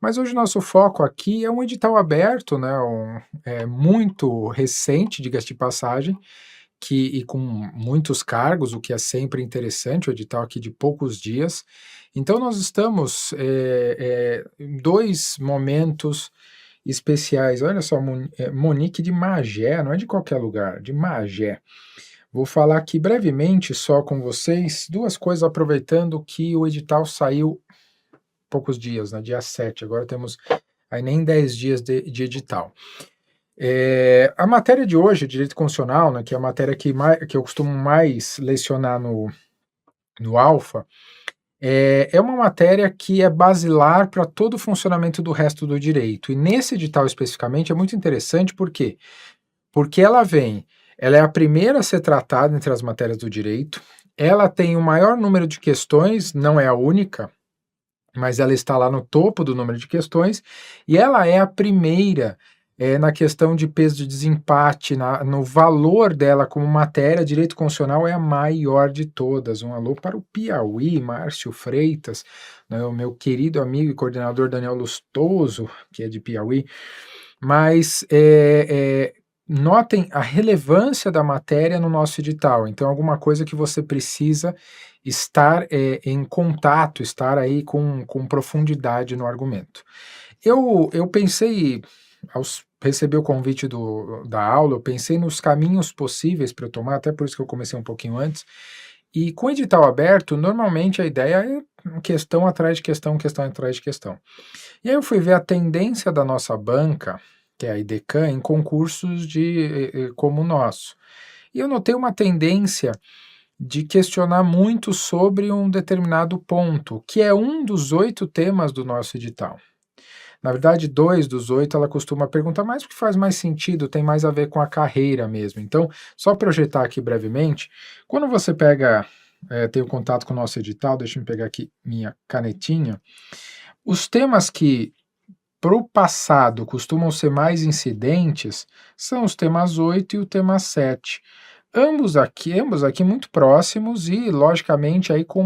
Mas hoje o nosso foco aqui é um edital aberto, né, muito recente, diga-se de passagem, e com muitos cargos, o que é sempre interessante, o edital aqui de poucos dias. Então nós estamos em 2 momentos especiais. Olha só, Monique de Magé, não é de qualquer lugar, de Magé. Vou falar aqui brevemente só com vocês 2 coisas, aproveitando que o edital saiu poucos dias, né, dia 7, agora temos aí nem 10 dias de edital. A matéria de hoje, Direito Constitucional, né, que é a matéria que eu costumo mais lecionar no Alfa, é uma matéria que é basilar para todo o funcionamento do resto do direito. E nesse edital especificamente é muito interessante, por quê? Porque ela é a primeira a ser tratada entre as matérias do direito, ela tem o maior número de questões, não é a única, mas ela está lá no topo do número de questões, e ela é a primeira na questão de peso de desempate, no valor dela como matéria. Direito constitucional é a maior de todas. Um alô para o Piauí, Márcio Freitas, né, o meu querido amigo e coordenador Daniel Lustoso, que é de Piauí, mas notem a relevância da matéria no nosso edital. Então, alguma coisa que você precisa estar em contato, estar aí com profundidade no argumento. Eu pensei, ao receber o convite da aula, eu pensei nos caminhos possíveis para eu tomar, até por isso que eu comecei um pouquinho antes, e com edital aberto, normalmente a ideia é questão atrás de questão, questão atrás de questão. E aí eu fui ver a tendência da nossa banca, que é a IDECAM, em concursos como o nosso. E eu notei uma tendência de questionar muito sobre um determinado ponto, que é um dos 8 temas do nosso edital. Na verdade, 2 dos 8 ela costuma perguntar mais porque faz mais sentido, tem mais a ver com a carreira mesmo. Então, só projetar aqui brevemente, quando você tem o contato com o nosso edital, deixa eu pegar aqui minha canetinha, os temas que para o passado costumam ser mais incidentes são os temas 8 e o tema 7. Ambos aqui muito próximos e, logicamente, aí com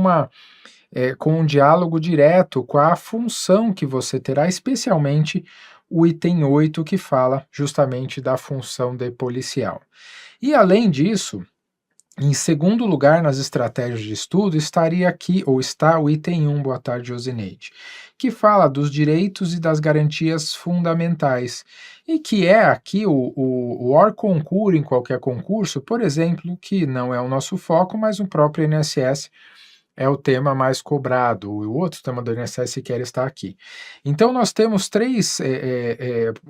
um diálogo direto com a função que você terá, especialmente o item 8, que fala justamente da função de policial. E, além disso, em segundo lugar nas estratégias de estudo estaria aqui, ou está o item 1, boa tarde, Josineide, que fala dos direitos e das garantias fundamentais, e que é aqui o hors concurso em qualquer concurso, por exemplo, que não é o nosso foco, mas o próprio INSS é o tema mais cobrado, o outro tema do INSS sequer está aqui. Então nós temos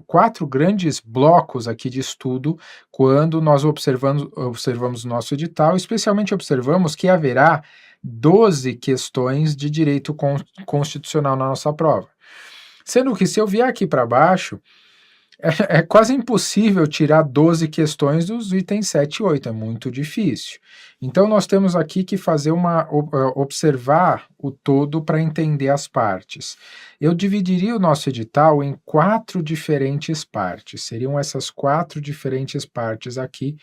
4 grandes blocos aqui de estudo quando nós observamos o nosso edital, especialmente observamos que haverá 12 questões de direito constitucional na nossa prova. Sendo que se eu vier aqui para baixo, é quase impossível tirar 12 questões dos itens 7 e 8, é muito difícil. Então nós temos aqui que fazer observar o todo para entender as partes. Eu dividiria o nosso edital em 4 diferentes partes, seriam essas 4 diferentes partes aqui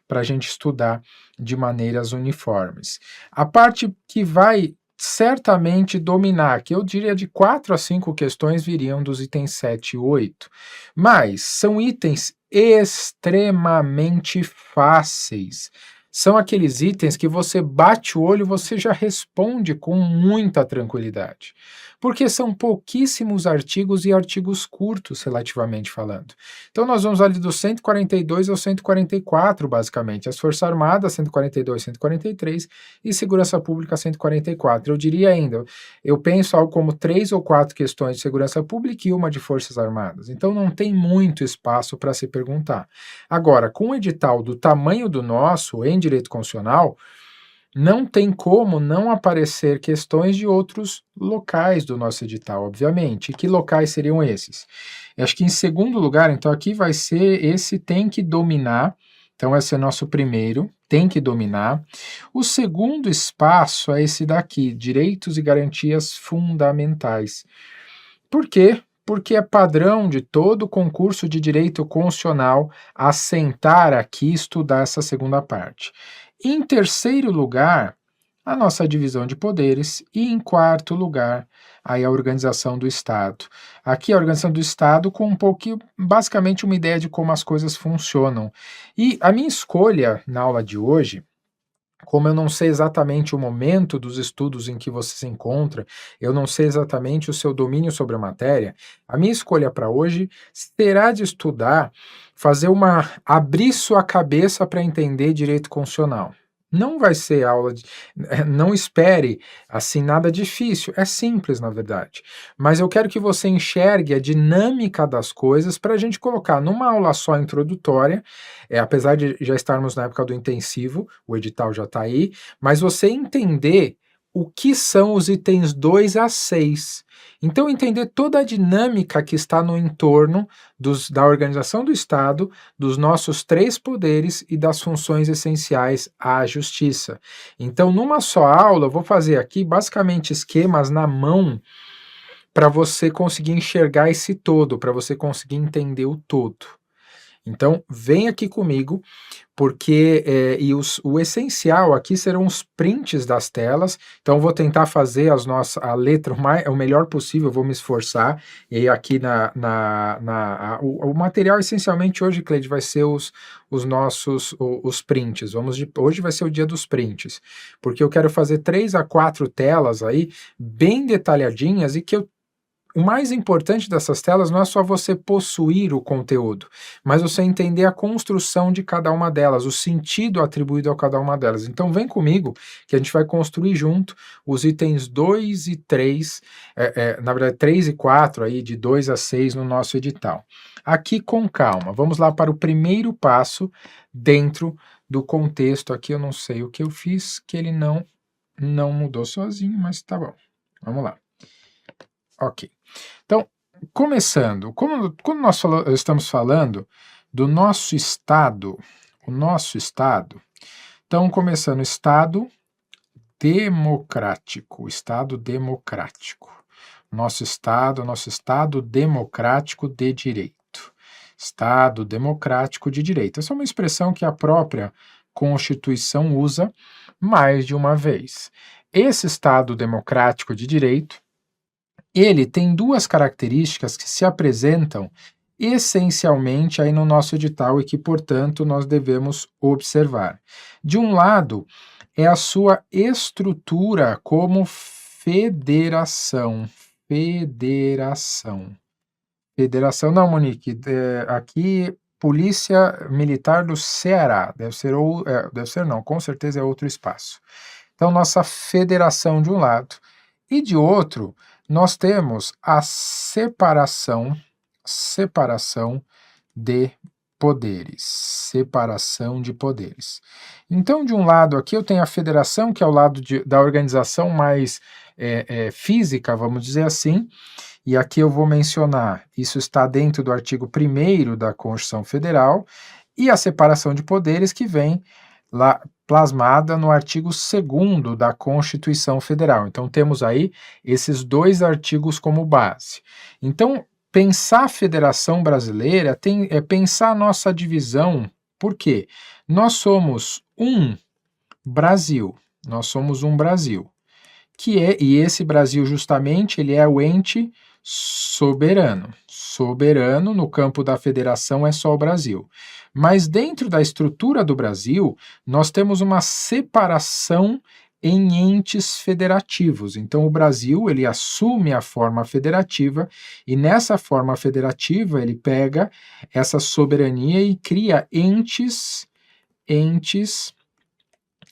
para a gente estudar de maneiras uniformes. A parte que vai certamente dominar, que eu diria de 4 a 5 questões viriam dos itens 7 e 8, mas são itens extremamente fáceis. São aqueles itens que você bate o olho e você já responde com muita tranquilidade, porque são pouquíssimos artigos e artigos curtos, relativamente falando. Então nós vamos ali do 142 ao 144, basicamente, as Forças Armadas, 142, 143, e Segurança Pública, 144. Eu diria ainda, eu penso algo como 3 ou 4 questões de segurança pública e uma de Forças Armadas. Então não tem muito espaço para se perguntar. Agora, com um edital do tamanho do nosso, em direito constitucional, não tem como não aparecer questões de outros locais do nosso edital, obviamente. E que locais seriam esses? Eu acho que em segundo lugar, então aqui vai ser esse tem que dominar. Então esse é nosso primeiro, tem que dominar. O segundo espaço é esse daqui, direitos e garantias fundamentais. Por quê? Porque é padrão de todo concurso de direito constitucional assentar aqui e estudar essa segunda parte. Em terceiro lugar, a nossa divisão de poderes e, em quarto lugar, aí a organização do Estado. Aqui a organização do Estado com um pouquinho, basicamente uma ideia de como as coisas funcionam. E a minha escolha na aula de hoje, como eu não sei exatamente o momento dos estudos em que você se encontra, eu não sei exatamente o seu domínio sobre a matéria, a minha escolha para hoje será de estudar, abrir sua cabeça para entender direito constitucional. Não vai ser aula de, não espere assim nada difícil, é simples na verdade. Mas eu quero que você enxergue a dinâmica das coisas para a gente colocar numa aula só introdutória, apesar de já estarmos na época do intensivo, o edital já está aí, mas você entender o que são os itens 2 a 6. Então, entender toda a dinâmica que está no entorno da organização do Estado, dos nossos 3 poderes e das funções essenciais à justiça. Então, numa só aula, eu vou fazer aqui basicamente esquemas na mão para você conseguir enxergar esse todo, para você conseguir entender o todo. Então, vem aqui comigo, porque o essencial aqui serão os prints das telas. Então, eu vou tentar fazer a letra o melhor possível, vou me esforçar. E aí, aqui o material, essencialmente, hoje, Cleide, vai ser os prints. Hoje vai ser o dia dos prints, porque eu quero fazer 3 a 4 telas aí, bem detalhadinhas, e o mais importante dessas telas não é só você possuir o conteúdo, mas você entender a construção de cada uma delas, o sentido atribuído a cada uma delas. Então vem comigo que a gente vai construir junto os itens 2 e 3, na verdade 3 e 4, aí, de 2 a 6 no nosso edital. Aqui com calma, vamos lá para o primeiro passo dentro do contexto. Aqui eu não sei o que eu fiz, que ele não mudou sozinho, mas tá bom. Vamos lá. Ok. Então, começando, quando nós estamos falando do nosso Estado, então começando, Estado democrático, nosso Estado democrático de direito, Estado democrático de direito. Essa é uma expressão que a própria Constituição usa mais de uma vez. Esse Estado democrático de direito, ele tem 2 características que se apresentam essencialmente aí no nosso edital e que, portanto, nós devemos observar. De um lado, é a sua estrutura como federação. Federação, não, Monique, aqui Polícia Militar do Ceará, com certeza é outro espaço. Então, nossa federação de um lado, e de outro, nós temos a separação de poderes. Então, de um lado aqui eu tenho a federação, que é o lado da organização mais física, vamos dizer assim, e aqui eu vou mencionar, isso está dentro do artigo 1º da Constituição Federal, e a separação de poderes que vem lá plasmada no artigo 2º da Constituição Federal. Então temos aí esses 2 artigos como base. Então, pensar a Federação Brasileira é pensar a nossa divisão. Por quê? Nós somos um Brasil, e esse Brasil justamente ele é o ente soberano. Soberano no campo da federação é só o Brasil. Mas dentro da estrutura do Brasil, nós temos uma separação em entes federativos. Então o Brasil, ele assume a forma federativa e nessa forma federativa ele pega essa soberania e cria entes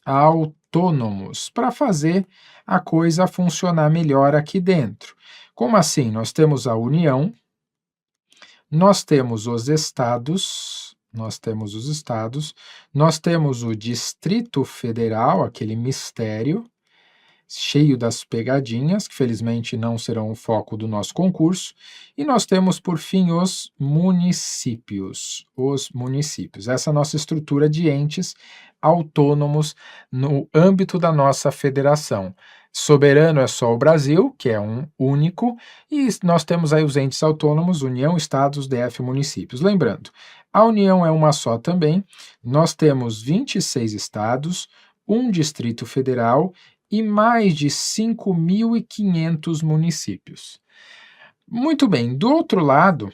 autônomos para fazer a coisa funcionar melhor aqui dentro. Como assim? Nós temos a União, nós temos os estados, nós temos o Distrito Federal, aquele mistério, cheio das pegadinhas, que felizmente não serão o foco do nosso concurso, e nós temos, por fim, os municípios. Essa é a nossa estrutura de entes autônomos no âmbito da nossa federação. Soberano é só o Brasil, que é um único, e nós temos aí os entes autônomos, União, Estados, DF, municípios. Lembrando, a União é uma só também, nós temos 26 estados, um Distrito Federal e mais de 5.500 municípios. Muito bem, do outro lado,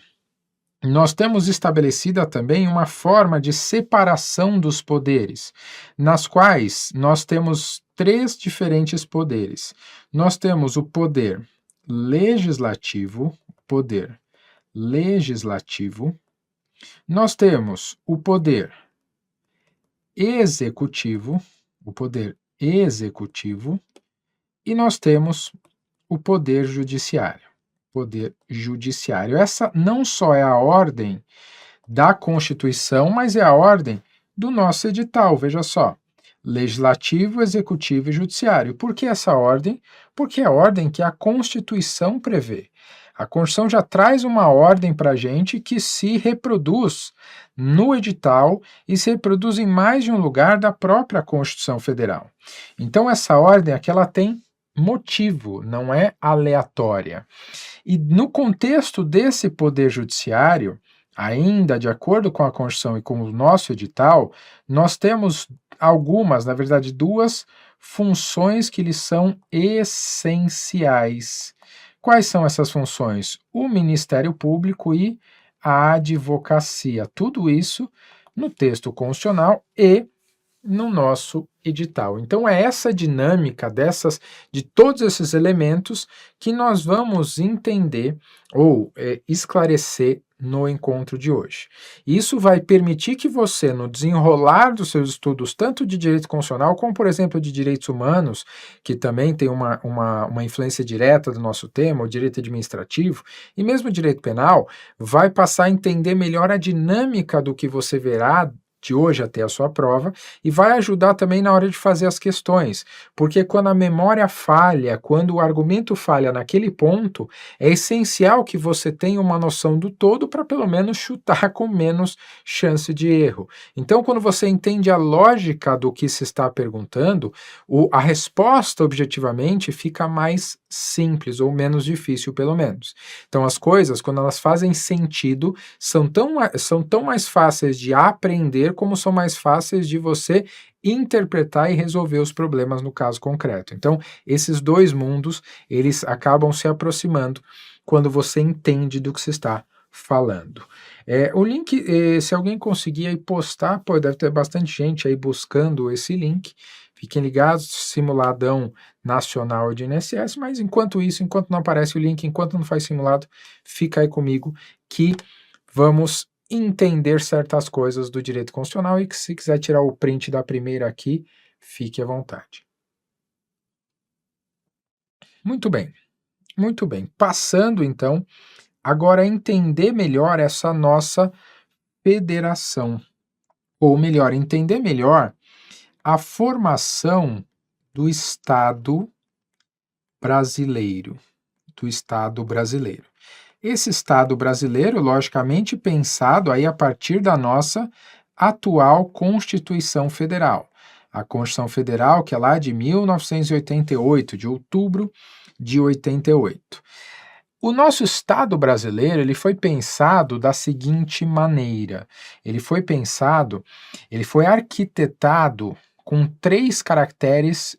nós temos estabelecida também uma forma de separação dos poderes, nas quais nós temos três diferentes poderes. Nós temos o poder legislativo, nós temos executivo, o poder executivo, e nós temos o poder judiciário. Essa não só é a ordem da Constituição, mas é a ordem do nosso edital, veja só. Legislativo, Executivo e Judiciário. Por que essa ordem? Porque é a ordem que a Constituição prevê. A Constituição já traz uma ordem para a gente que se reproduz no edital e se reproduz em mais de um lugar da própria Constituição Federal. Então, essa ordem aqui ela tem motivo, não é aleatória. E no contexto desse poder judiciário, ainda de acordo com a Constituição e com o nosso edital, nós temos algumas, na verdade duas, funções que lhes são essenciais. Quais são essas funções? O Ministério Público e a advocacia. Tudo isso no texto constitucional e no nosso edital. Então é essa dinâmica de todos esses elementos que nós vamos entender ou esclarecer no encontro de hoje. Isso vai permitir que você, no desenrolar dos seus estudos, tanto de direito constitucional, como, por exemplo, de direitos humanos, que também tem uma influência direta do nosso tema, o direito administrativo, e mesmo o direito penal, vai passar a entender melhor a dinâmica do que você verá de hoje até a sua prova, e vai ajudar também na hora de fazer as questões, porque quando a memória falha, quando o argumento falha naquele ponto, é essencial que você tenha uma noção do todo para pelo menos chutar com menos chance de erro. Então, quando você entende a lógica do que se está perguntando, a resposta objetivamente fica mais simples ou menos difícil, pelo menos. Então, as coisas, quando elas fazem sentido, são tão mais fáceis de aprender como são mais fáceis de você interpretar e resolver os problemas no caso concreto. Então, esses dois mundos, eles acabam se aproximando quando você entende do que se está falando. O link, se alguém conseguir aí postar, deve ter bastante gente aí buscando esse link. Fiquem ligados, simuladão nacional de INSS, mas enquanto isso, enquanto não aparece o link, enquanto não faz simulado, fica aí comigo que vamos entender certas coisas do direito constitucional e que se quiser tirar o print da primeira aqui, fique à vontade. Muito bem, muito bem. Passando então, agora a entender melhor essa nossa federação, ou melhor, entender melhor a formação do Estado brasileiro, Esse Estado brasileiro, logicamente, pensado aí a partir da nossa atual Constituição Federal. A Constituição Federal, que é lá de 1988, de outubro de 88. O nosso Estado brasileiro, ele foi pensado da seguinte maneira. Ele foi arquitetado com 3 caracteres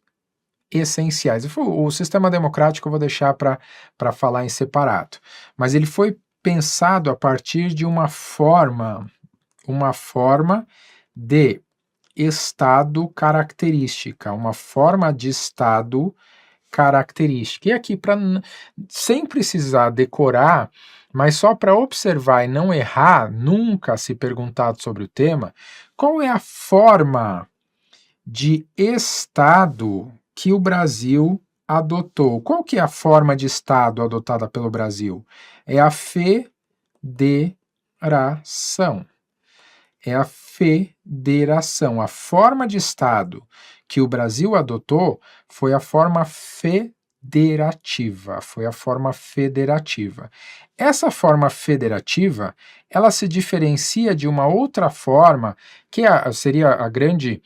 essenciais. O sistema democrático eu vou deixar para falar em separado, mas ele foi pensado a partir de uma forma de Estado característica, uma forma de Estado característica. E aqui, sem precisar decorar, mas só para observar e não errar, nunca se perguntado sobre o tema, qual é a forma de Estado que o Brasil adotou? Qual que é a forma de Estado adotada pelo Brasil? É a federação. A forma de Estado que o Brasil adotou foi a forma federativa, Essa forma federativa, ela se diferencia de uma outra forma, que seria a grande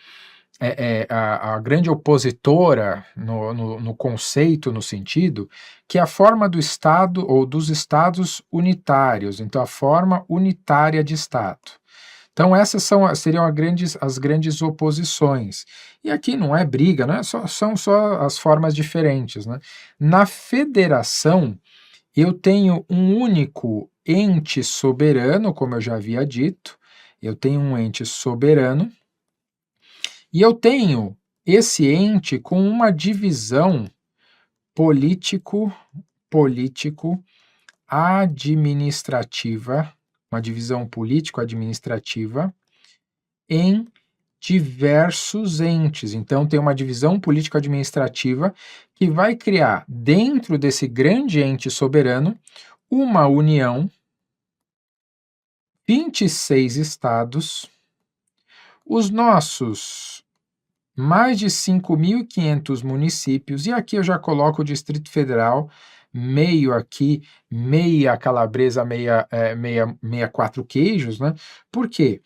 opositora no conceito, no sentido, que é a forma do Estado ou dos Estados unitários, então a forma unitária de Estado. Então essas seriam as grandes oposições. E aqui não é briga, né? São só as formas diferentes, né? Na federação, eu tenho um único ente soberano, como eu já havia dito, eu tenho um ente soberano, e eu tenho esse ente com uma divisão político-administrativa, uma divisão político-administrativa em diversos entes. Então, tem uma divisão político-administrativa que vai criar, dentro desse grande ente soberano, uma união, 26 estados, os nossos mais de 5.500 municípios, e aqui eu já coloco o Distrito Federal, meio aqui, meia calabresa, meia quatro queijos, né? Por quê?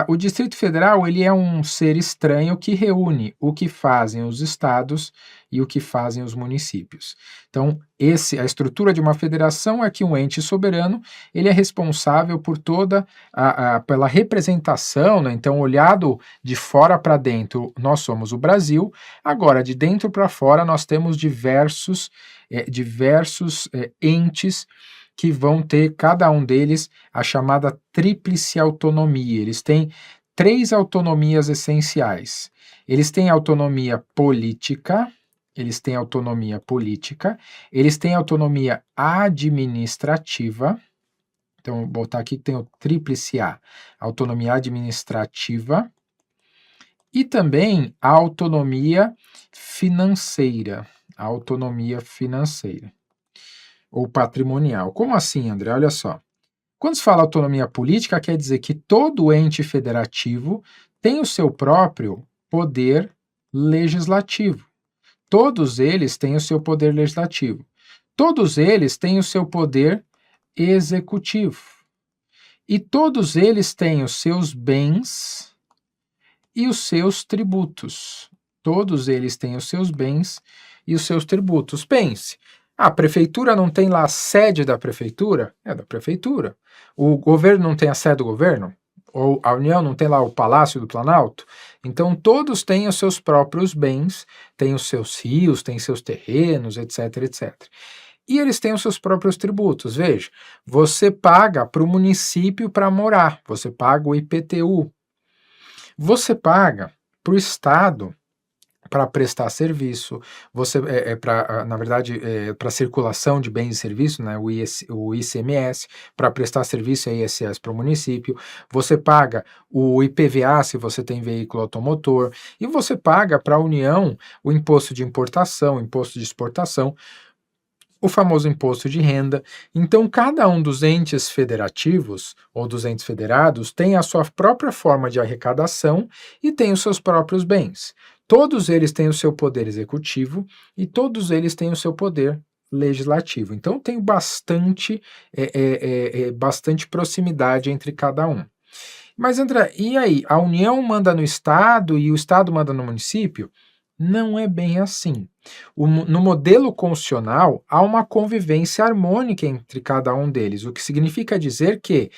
O Distrito Federal ele é um ser estranho que reúne o que fazem os estados e o que fazem os municípios. Então, a estrutura de uma federação é que um ente soberano ele é responsável por toda pela representação, né? Então, olhado de fora para dentro, nós somos o Brasil. Agora, de dentro para fora, nós temos diversos entes que vão ter, cada um deles, a chamada tríplice autonomia. Eles têm 3 autonomias essenciais. Eles têm autonomia política, eles têm autonomia administrativa. Então, vou botar aqui que tem o tríplice A, autonomia administrativa, e também a autonomia financeira, ou patrimonial. Como assim, André? Olha só. Quando se fala autonomia política, quer dizer que todo ente federativo tem o seu próprio poder legislativo. Todos eles têm o seu poder legislativo. Todos eles têm o seu poder executivo. E todos eles têm os seus bens e os seus tributos. Todos eles têm os seus bens e os seus tributos. Pense, a prefeitura não tem lá a sede da prefeitura? É da prefeitura. O governo não tem a sede do governo? Ou a União não tem lá o Palácio do Planalto? Então todos têm os seus próprios bens, têm os seus rios, têm seus terrenos, etc, etc. E eles têm os seus próprios tributos. Veja, você paga para o município para morar, você paga o IPTU. Você paga para o Estado para prestar serviço, na verdade, para circulação de bens e serviços, né, o ICMS, para prestar serviço é ISS para o município, você paga o IPVA se você tem veículo automotor, e você paga para a União o imposto de importação, imposto de exportação, o famoso imposto de renda. Então, cada um dos entes federativos ou dos entes federados tem a sua própria forma de arrecadação e tem os seus próprios bens. Todos eles têm o seu poder executivo e todos eles têm o seu poder legislativo. Então, tem bastante proximidade entre cada um. Mas, André, e aí? A União manda no Estado e o Estado manda no município? Não é bem assim. No modelo constitucional, há uma convivência harmônica entre cada um deles, o que significa dizer que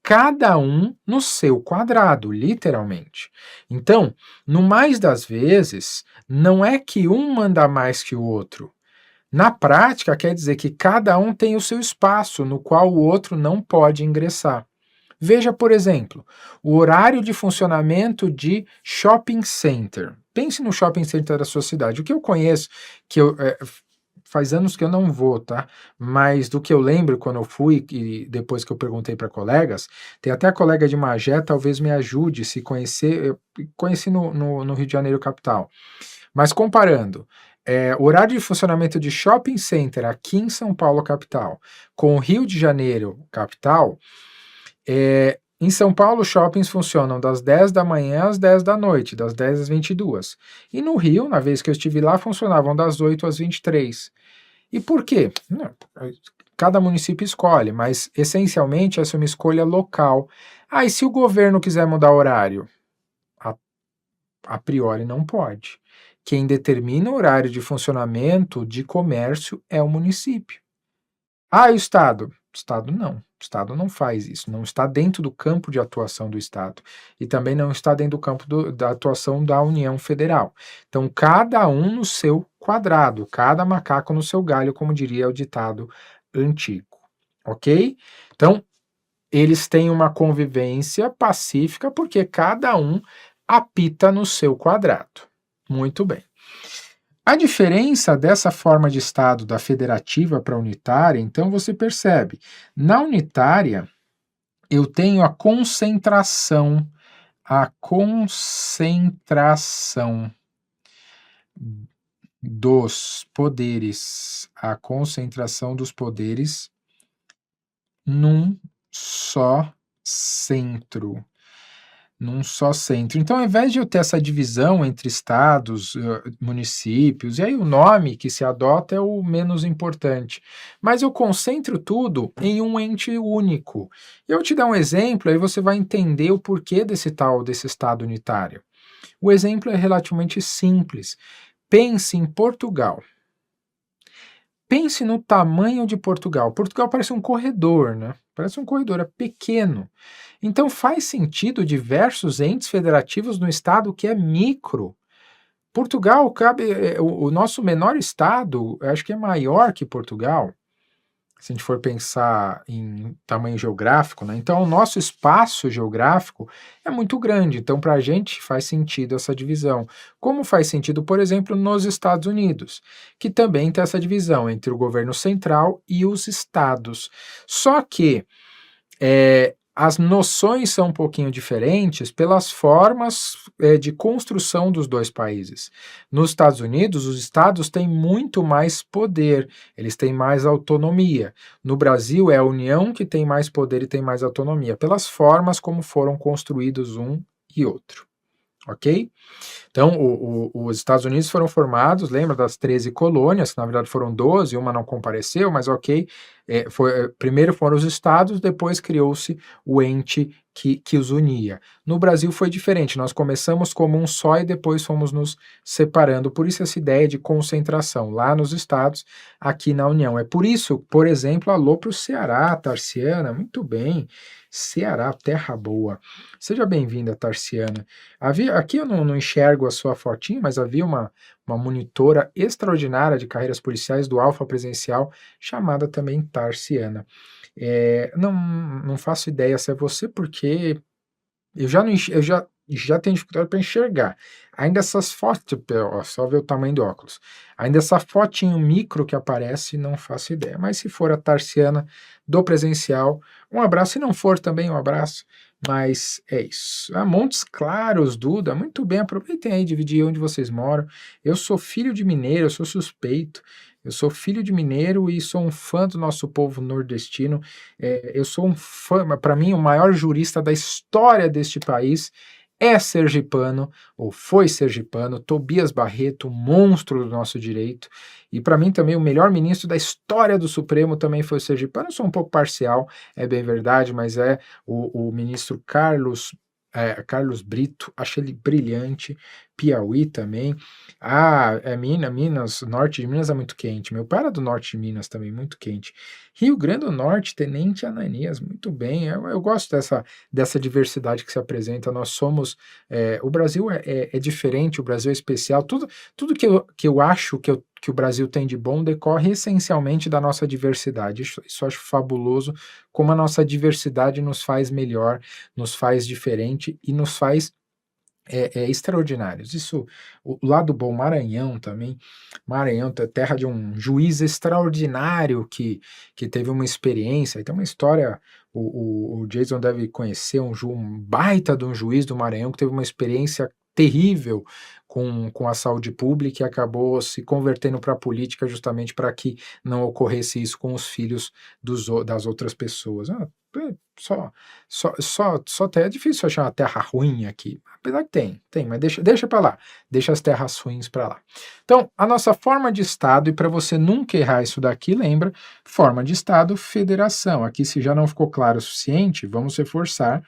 cada um no seu quadrado, literalmente. Então, no mais das vezes, não é que um manda mais que o outro. Na prática, quer dizer que cada um tem o seu espaço no qual o outro não pode ingressar. Veja, por exemplo, o horário de funcionamento de shopping center. Pense no shopping center da sua cidade. O que eu conheço, faz anos que eu não vou, tá? Mas do que eu lembro quando eu fui e depois que eu perguntei para colegas, tem até a colega de Magé, talvez me ajude se conhecer. Eu conheci no Rio de Janeiro capital. Mas comparando, o horário de funcionamento de shopping center aqui em São Paulo capital com o Rio de Janeiro capital, em São Paulo, shoppings funcionam das 10 da manhã às 10 da noite, das 10 às 22. E no Rio, na vez que eu estive lá, funcionavam das 8 às 23. E por quê? Cada município escolhe, mas essencialmente essa é uma escolha local. E se o governo quiser mudar o horário? A priori não pode. Quem determina o horário de funcionamento de comércio é o município. E o Estado? Estado não. O Estado não faz isso, não está dentro do campo de atuação do Estado e também não está dentro do campo da atuação da União Federal. Então, cada um no seu quadrado, cada macaco no seu galho, como diria o ditado antigo, ok? Então, eles têm uma convivência pacífica porque cada um apita no seu quadrado. Muito bem. A diferença dessa forma de Estado da federativa para a unitária, então você percebe, na unitária eu tenho a concentração dos poderes, a concentração dos poderes num só centro. Num só centro. Então, ao invés de eu ter essa divisão entre estados, municípios, e aí o nome que se adota é o menos importante, mas eu concentro tudo em um ente único. Eu te dar um exemplo, aí você vai entender o porquê desse estado unitário. O exemplo é relativamente simples. Pense em Portugal. Pense no tamanho de Portugal. Portugal parece um corredor, né? Parece um corredor, é pequeno. Então faz sentido diversos entes federativos no estado que é micro. Portugal cabe, o nosso menor estado, eu acho que é maior que Portugal, se a gente for pensar em tamanho geográfico, né? Então o nosso espaço geográfico é muito grande, então para a gente faz sentido essa divisão. Como faz sentido, por exemplo, nos Estados Unidos, que também tem essa divisão entre o governo central e os estados. Só que as noções são um pouquinho diferentes pelas formas de construção dos dois países. Nos Estados Unidos, os estados têm muito mais poder, eles têm mais autonomia. No Brasil, é a União que tem mais poder e tem mais autonomia, pelas formas como foram construídos um e outro. Ok? Então, os Estados Unidos foram formados, lembra das 13 colônias, que na verdade foram 12, uma não compareceu, mas ok. Primeiro foram os estados, depois criou-se o ente que os unia. No Brasil foi diferente, nós começamos como um só e depois fomos nos separando, por isso essa ideia de concentração, lá nos estados, aqui na União. É por isso, por exemplo, alô para o Ceará, Tarciana, muito bem, Ceará, terra boa. Seja bem-vinda, Tarciana. Aqui eu não enxergo a sua fotinho, mas havia uma monitora extraordinária de carreiras policiais do Alfa Presencial, chamada também Tarciana. Não faço ideia se é você, porque eu já tenho dificuldade para enxergar. Ainda essas fotos, ó, só ver o tamanho do óculos. Ainda essa fotinho micro que aparece, não faço ideia. Mas se for a Tarciana do presencial, um abraço. Se não for também, um abraço. Mas é isso. Montes Claros, Duda, muito bem. Aproveitem aí, dividir onde vocês moram. Eu sou filho de mineiro, eu sou suspeito. Eu sou filho de mineiro e sou um fã do nosso povo nordestino. Eu sou um fã, para mim, o maior jurista da história deste país é sergipano, ou foi sergipano, Tobias Barreto, monstro do nosso direito, e para mim também o melhor ministro da história do Supremo também foi sergipano. Eu sou um pouco parcial, é bem verdade, mas é o ministro Carlos Brito, acho ele brilhante. Piauí também. Minas, norte de Minas é muito quente. Meu pai era do norte de Minas também, muito quente. Rio Grande do Norte, Tenente Ananias, muito bem. Eu gosto dessa diversidade que se apresenta. Nós somos. O Brasil é diferente, o Brasil é especial. Tudo que eu acho que o Brasil tem de bom decorre essencialmente da nossa diversidade. Isso eu acho fabuloso, como a nossa diversidade nos faz melhor, nos faz diferente e nos faz extraordinários. Isso, o lado bom, Maranhão também. Maranhão é terra de um juiz extraordinário que teve uma experiência, tem uma história. O Jason deve conhecer um baita de um juiz do Maranhão que teve uma experiência terrível com a saúde pública e acabou se convertendo para a política justamente para que não ocorresse isso com os filhos das outras pessoas. É difícil achar uma terra ruim aqui, apesar que tem, mas deixa para lá, deixa as terras ruins para lá. Então, a nossa forma de Estado, e para você nunca errar isso daqui, lembra, forma de Estado, federação. Aqui, se já não ficou claro o suficiente, vamos reforçar,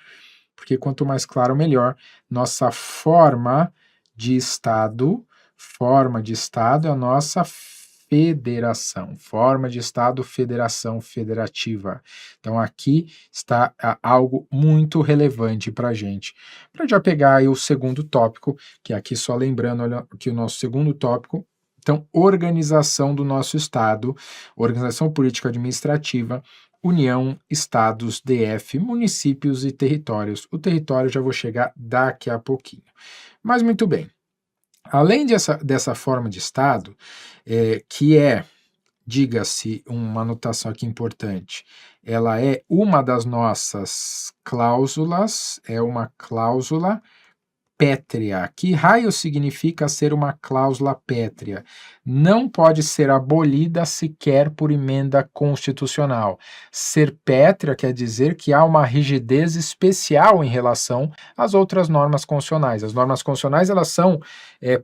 porque quanto mais claro, melhor. Nossa forma de Estado é a nossa federação, forma de Estado, federação, federativa. Então aqui está algo muito relevante para a gente. Para já pegar aí o segundo tópico, que aqui só lembrando, olha, que o nosso segundo tópico, então, organização do nosso Estado, organização política administrativa, União, Estados, DF, municípios e territórios. O território já vou chegar daqui a pouquinho. Mas muito bem. Além dessa forma de Estado, que é, diga-se, uma anotação aqui importante, ela é uma das nossas cláusulas, é uma cláusula pétrea. Que raio significa ser uma cláusula pétrea? Não pode ser abolida sequer por emenda constitucional. Ser pétrea quer dizer que há uma rigidez especial em relação às outras normas constitucionais. As normas constitucionais elas são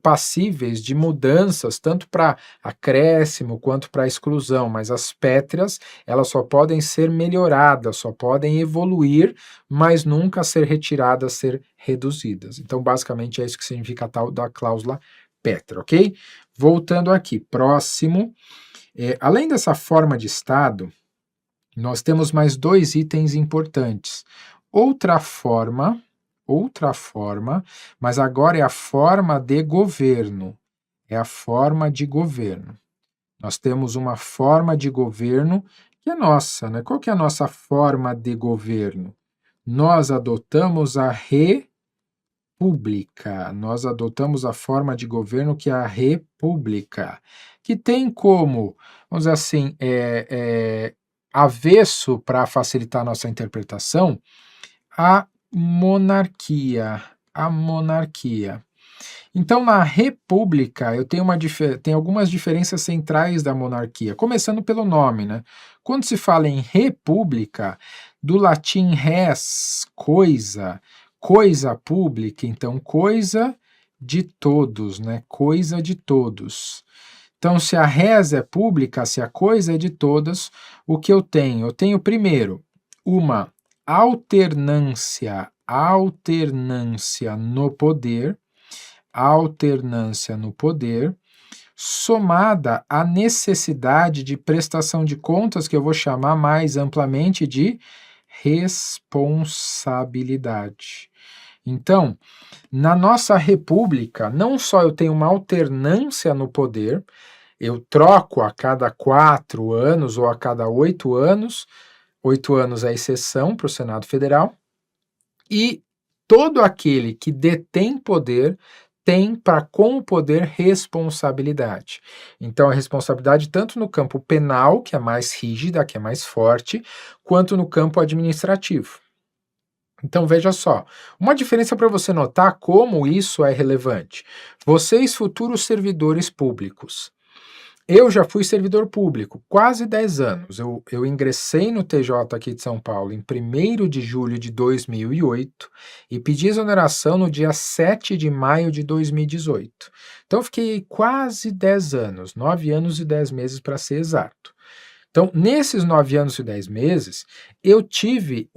passíveis de mudanças tanto para acréscimo quanto para exclusão, mas as pétreas elas só podem ser melhoradas, só podem evoluir, mas nunca ser retiradas, ser reduzidas. Então, basicamente, é isso que significa a tal da cláusula pétrea, ok? Voltando aqui, próximo. Além dessa forma de Estado, nós temos mais dois itens importantes. Outra forma, mas agora é a forma de governo. É a forma de governo. Nós temos uma forma de governo que é nossa, né? Qual que é a nossa forma de governo? Nós adotamos a república, nós adotamos a forma de governo que é a república, que tem como, vamos dizer assim, avesso para facilitar a nossa interpretação, a monarquia, Então, na república, eu tenho algumas diferenças centrais da monarquia, começando pelo nome, né? Quando se fala em república, do latim res, coisa pública, então coisa de todos, né? Coisa de todos. Então, se a res é pública, se a coisa é de todas, o que eu tenho? Eu tenho, primeiro, uma alternância no poder, somada à necessidade de prestação de contas, que eu vou chamar mais amplamente de responsabilidade. Então, na nossa república, não só eu tenho uma alternância no poder, eu troco a cada 4 anos ou a cada 8 anos, 8 anos é exceção para o Senado Federal, e todo aquele que detém poder tem com o poder responsabilidade. Então, a responsabilidade tanto no campo penal, que é mais rígida, que é mais forte, quanto no campo administrativo. Então, veja só, uma diferença para você notar como isso é relevante. Vocês, futuros servidores públicos, eu já fui servidor público, quase 10 anos. Eu ingressei no TJ aqui de São Paulo em 1º de julho de 2008 e pedi exoneração no dia 7 de maio de 2018. Então, eu fiquei quase 10 anos, 9 anos e 10 meses para ser exato. Então, nesses 9 anos e 10 meses, eu tive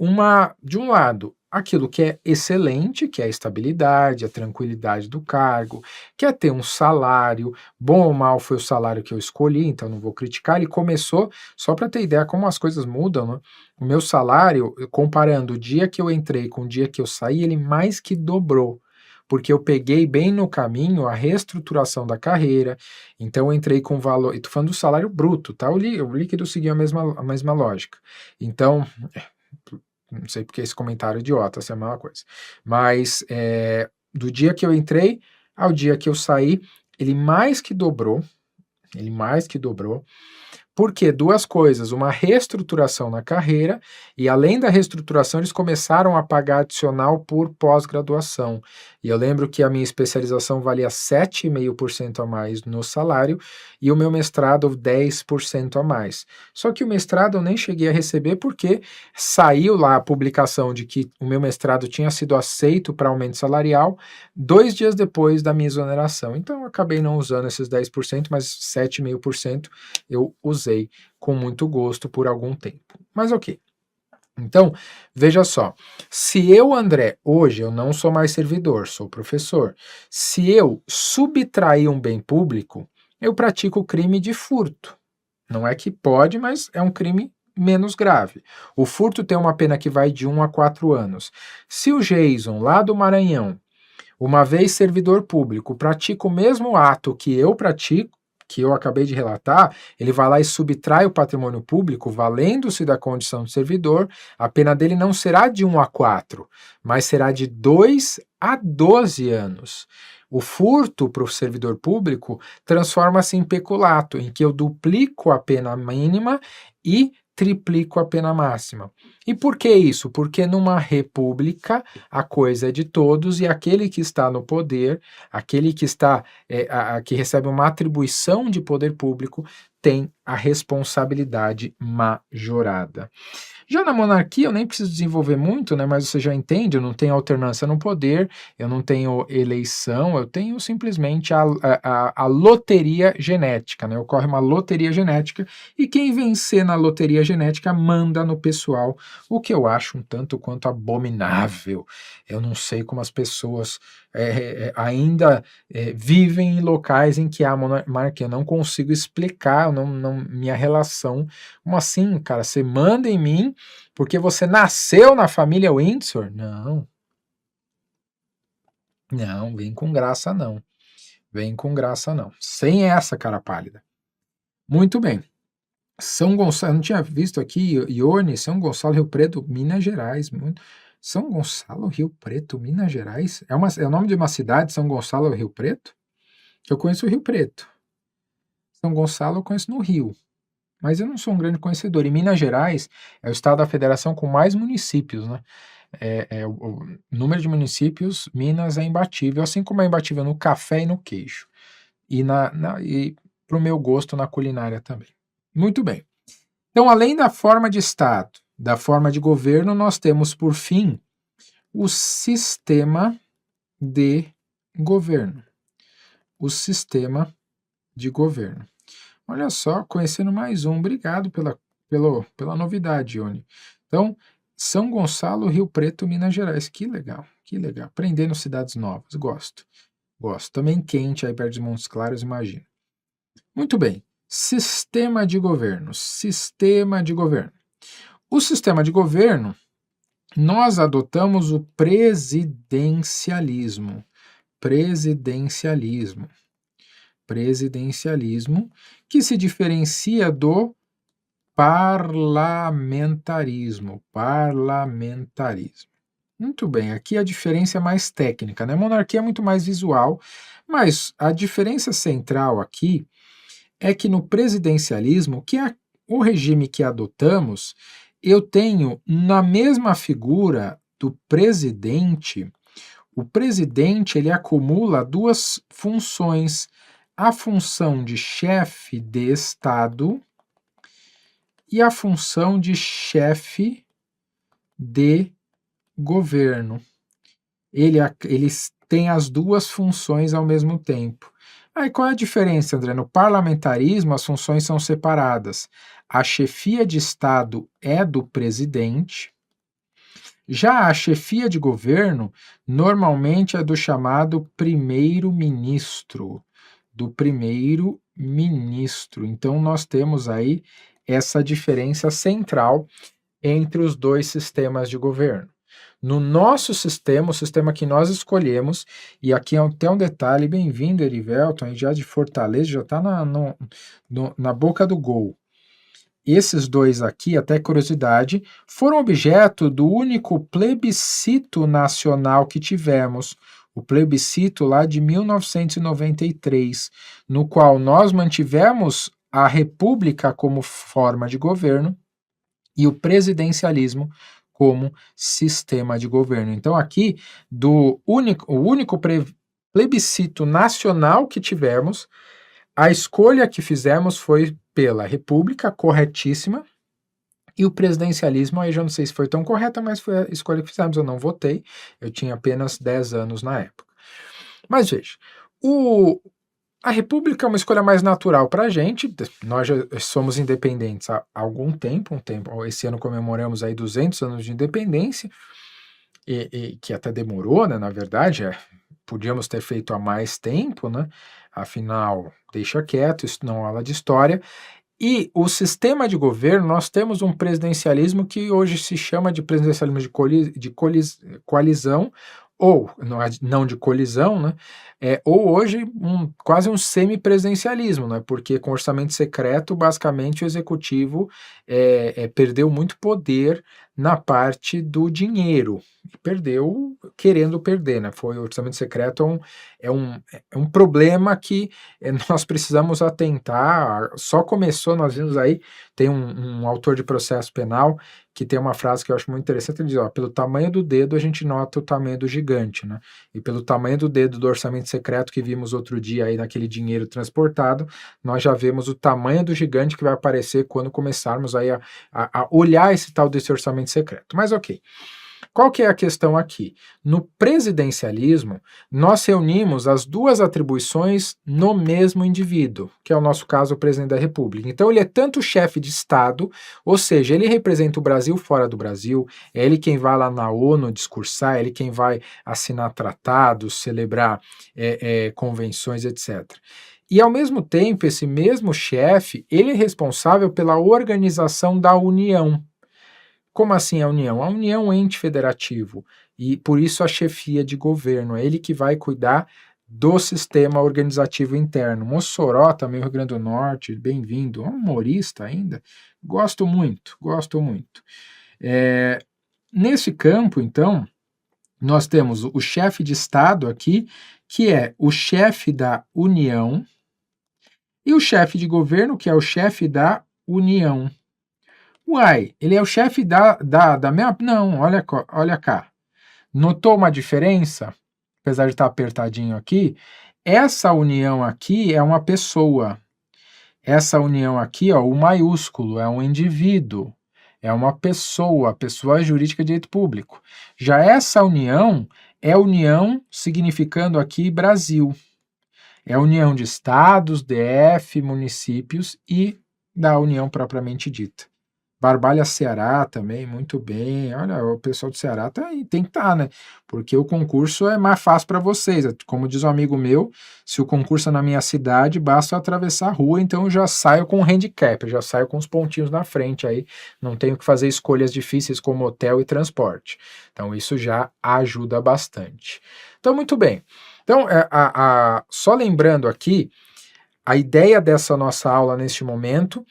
de um lado, aquilo que é excelente, que é a estabilidade, a tranquilidade do cargo, que é ter um salário, bom ou mal foi o salário que eu escolhi, então não vou criticar, ele começou, só para ter ideia como as coisas mudam, né? O meu salário, comparando o dia que eu entrei com o dia que eu saí, ele mais que dobrou, porque eu peguei bem no caminho a reestruturação da carreira, então eu entrei com valor, e tô falando do salário bruto, tá? O líquido seguia a mesma lógica. Então, não sei porque esse comentário idiota, se é a mesma coisa. Mas do dia que eu entrei ao dia que eu saí, ele mais que dobrou, porque duas coisas, uma reestruturação na carreira, e além da reestruturação, eles começaram a pagar adicional por pós-graduação. E eu lembro que a minha especialização valia 7,5% a mais no salário, e o meu mestrado 10% a mais. Só que o mestrado eu nem cheguei a receber porque saiu lá a publicação de que o meu mestrado tinha sido aceito para aumento salarial 2 dias depois da minha exoneração. Então eu acabei não usando esses 10%, mas 7,5% eu usei com muito gosto por algum tempo. Mas ok. Então, veja só, se eu, André, hoje eu não sou mais servidor, sou professor, se eu subtrair um bem público, eu pratico o crime de furto. Não é que pode, mas é um crime menos grave. O furto tem uma pena que vai de 1 a 4 anos. Se o Jason, lá do Maranhão, uma vez servidor público, pratica o mesmo ato que eu pratico, que eu acabei de relatar, ele vai lá e subtrai o patrimônio público, valendo-se da condição de servidor, a pena dele não será de 1 a 4, mas será de 2 a 12 anos. O furto para o servidor público transforma-se em peculato, em que eu duplico a pena mínima e triplico a pena máxima. E por que isso? Porque numa república a coisa é de todos e aquele que está no poder, aquele que está que recebe uma atribuição de poder público, tem a responsabilidade majorada. Já na monarquia eu nem preciso desenvolver muito, né, mas você já entende, eu não tenho alternância no poder, eu não tenho eleição, eu tenho simplesmente a loteria genética, né, ocorre uma loteria genética e quem vencer na loteria genética manda no pessoal, o que eu acho um tanto quanto abominável. Eu não sei como as pessoas ainda vivem em locais em que há monarquia, eu não consigo explicar minha relação. Como assim, cara? Você manda em mim porque você nasceu na família Windsor? Não. Não, vem com graça não. Vem com graça não. Sem essa, cara pálida. Muito bem. São Gonçalo, não tinha visto aqui, Ione, São Gonçalo, Rio Preto, Minas Gerais. São Gonçalo, Rio Preto, Minas Gerais? É o nome de uma cidade, São Gonçalo, Rio Preto? Eu conheço o Rio Preto. São Gonçalo eu conheço no Rio. Mas eu não sou um grande conhecedor. E Minas Gerais é o estado da federação com mais municípios, né? O número de municípios, Minas é imbatível, assim como é imbatível no café e no queijo. E para o meu gosto, na culinária também. Muito bem. Então, além da forma de Estado, da forma de governo, nós temos, por fim, o sistema de governo. O sistema de governo. Olha só, conhecendo mais um. Obrigado pela novidade, Ione. Então, São Gonçalo, Rio Preto, Minas Gerais. Que legal, que legal. Aprendendo cidades novas, gosto. Gosto. Também quente aí perto de Montes Claros, imagino. Muito bem. Sistema de governo. Sistema de governo. O sistema de governo, nós adotamos o presidencialismo. Presidencialismo. Presidencialismo, que se diferencia do parlamentarismo. Parlamentarismo. Muito bem, aqui a diferença é mais técnica, né? A monarquia é muito mais visual, mas a diferença central aqui é que no presidencialismo, que é o regime que adotamos, eu tenho na mesma figura do presidente, o presidente ele acumula duas funções, a função de chefe de Estado e a função de chefe de governo. Eles têm as duas funções ao mesmo tempo. Aí qual é a diferença, André? No parlamentarismo, as funções são separadas. A chefia de Estado é do presidente. Já a chefia de governo, normalmente é do chamado primeiro-ministro. Do primeiro-ministro. Então, nós temos aí essa diferença central entre os dois sistemas de governo. No nosso sistema, o sistema que nós escolhemos, e aqui é até um detalhe, bem-vindo, Erivelton, aí já de Fortaleza, já está na boca do gol. Esses dois aqui, até curiosidade, foram objeto do único plebiscito nacional que tivemos, o plebiscito lá de 1993, no qual nós mantivemos a república como forma de governo e o presidencialismo como sistema de governo. Então aqui, o único plebiscito nacional que tivemos, a escolha que fizemos foi pela república, corretíssima, e o presidencialismo, aí já não sei se foi tão correta, mas foi a escolha que fizemos, eu não votei, eu tinha apenas 10 anos na época. Mas veja, a república é uma escolha mais natural para a gente, nós já somos independentes há algum tempo, esse ano comemoramos aí 200 anos de independência, e que até demorou, né, na verdade, podíamos ter feito há mais tempo, né? Afinal, deixa quieto, isso não é aula de história. E o sistema de governo, nós temos um presidencialismo que hoje se chama de presidencialismo coalizão, ou não de colisão, né? Ou hoje quase um semipresidencialismo, né? Porque com orçamento secreto, basicamente o executivo perdeu muito poder na parte do dinheiro. Perdeu querendo perder, né? O orçamento secreto é um problema que nós precisamos atentar. Só começou, nós vimos aí, tem um autor de processo penal que tem uma frase que eu acho muito interessante, ele diz, ó, pelo tamanho do dedo a gente nota o tamanho do gigante, né? E pelo tamanho do dedo do orçamento secreto que vimos outro dia aí naquele dinheiro transportado, nós já vemos o tamanho do gigante que vai aparecer quando começarmos aí a olhar esse tal desse orçamento secreto. Mas ok. Qual que é a questão aqui? No presidencialismo, nós reunimos as duas atribuições no mesmo indivíduo, que é o nosso caso, o presidente da República. Então ele é tanto chefe de Estado, ou seja, ele representa o Brasil fora do Brasil, é ele quem vai lá na ONU discursar, é ele quem vai assinar tratados, celebrar convenções, etc. E ao mesmo tempo, esse mesmo chefe, ele é responsável pela organização da União. Como assim a União? A União é um ente federativo e por isso a chefia de governo, é ele que vai cuidar do sistema organizativo interno. Mossoró, também Rio Grande do Norte, bem-vindo, é um humorista ainda, gosto muito, gosto muito. Nesse campo, então, nós temos o chefe de Estado aqui, que é o chefe da União, e o chefe de governo, que é o chefe da União. Uai, ele é o chefe da minha... Não, olha cá. Notou uma diferença? Apesar de estar apertadinho aqui, essa união aqui é uma pessoa. Essa união aqui, ó, o maiúsculo, é um indivíduo. É uma pessoa jurídica de direito público. Já essa união é união significando aqui Brasil. É a união de estados, DF, municípios e da União propriamente dita. Barbalha Ceará também, muito bem. Olha, o pessoal do Ceará tem que estar, né? Porque o concurso é mais fácil para vocês. Como diz um amigo meu, se o concurso é na minha cidade, basta eu atravessar a rua, então eu já saio com um handicap, eu já saio com os pontinhos na frente aí. Não tenho que fazer escolhas difíceis como hotel e transporte. Então isso já ajuda bastante. Então, muito bem. Então, só lembrando aqui, a ideia dessa nossa aula neste momento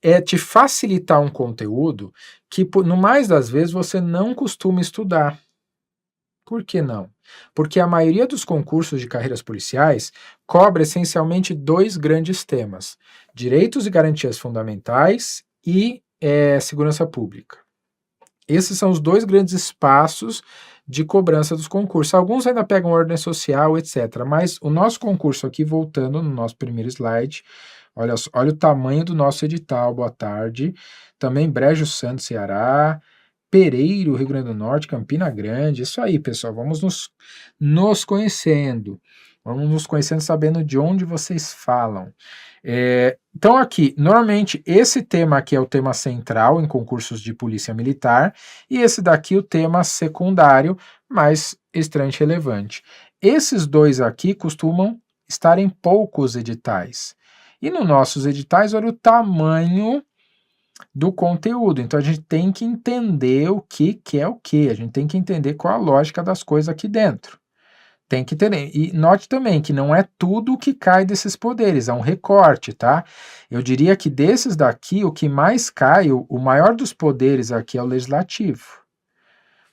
é te facilitar um conteúdo que, no mais das vezes, você não costuma estudar. Por que não? Porque a maioria dos concursos de carreiras policiais cobre essencialmente dois grandes temas: direitos e garantias fundamentais e segurança pública. Esses são os dois grandes espaços de cobrança dos concursos. Alguns ainda pegam ordem social, etc. Mas o nosso concurso aqui, voltando no nosso primeiro slide, olha o tamanho do nosso edital, boa tarde. Também Brejo Santo, Ceará, Pereiro, Rio Grande do Norte, Campina Grande. Isso aí, pessoal, vamos nos conhecendo. Vamos nos conhecendo, sabendo de onde vocês falam. Então aqui, normalmente esse tema aqui é o tema central em concursos de polícia militar e esse daqui o tema secundário, mas extremamente relevante. Esses dois aqui costumam estar em poucos editais. E nos nossos editais, olha o tamanho do conteúdo. Então a gente tem que entender o que é o que, a gente tem que entender qual a lógica das coisas aqui dentro. Tem que ter. E note também que não é tudo que cai desses poderes, é um recorte, tá? Eu diria que desses daqui, o que mais cai, o maior dos poderes aqui é o legislativo.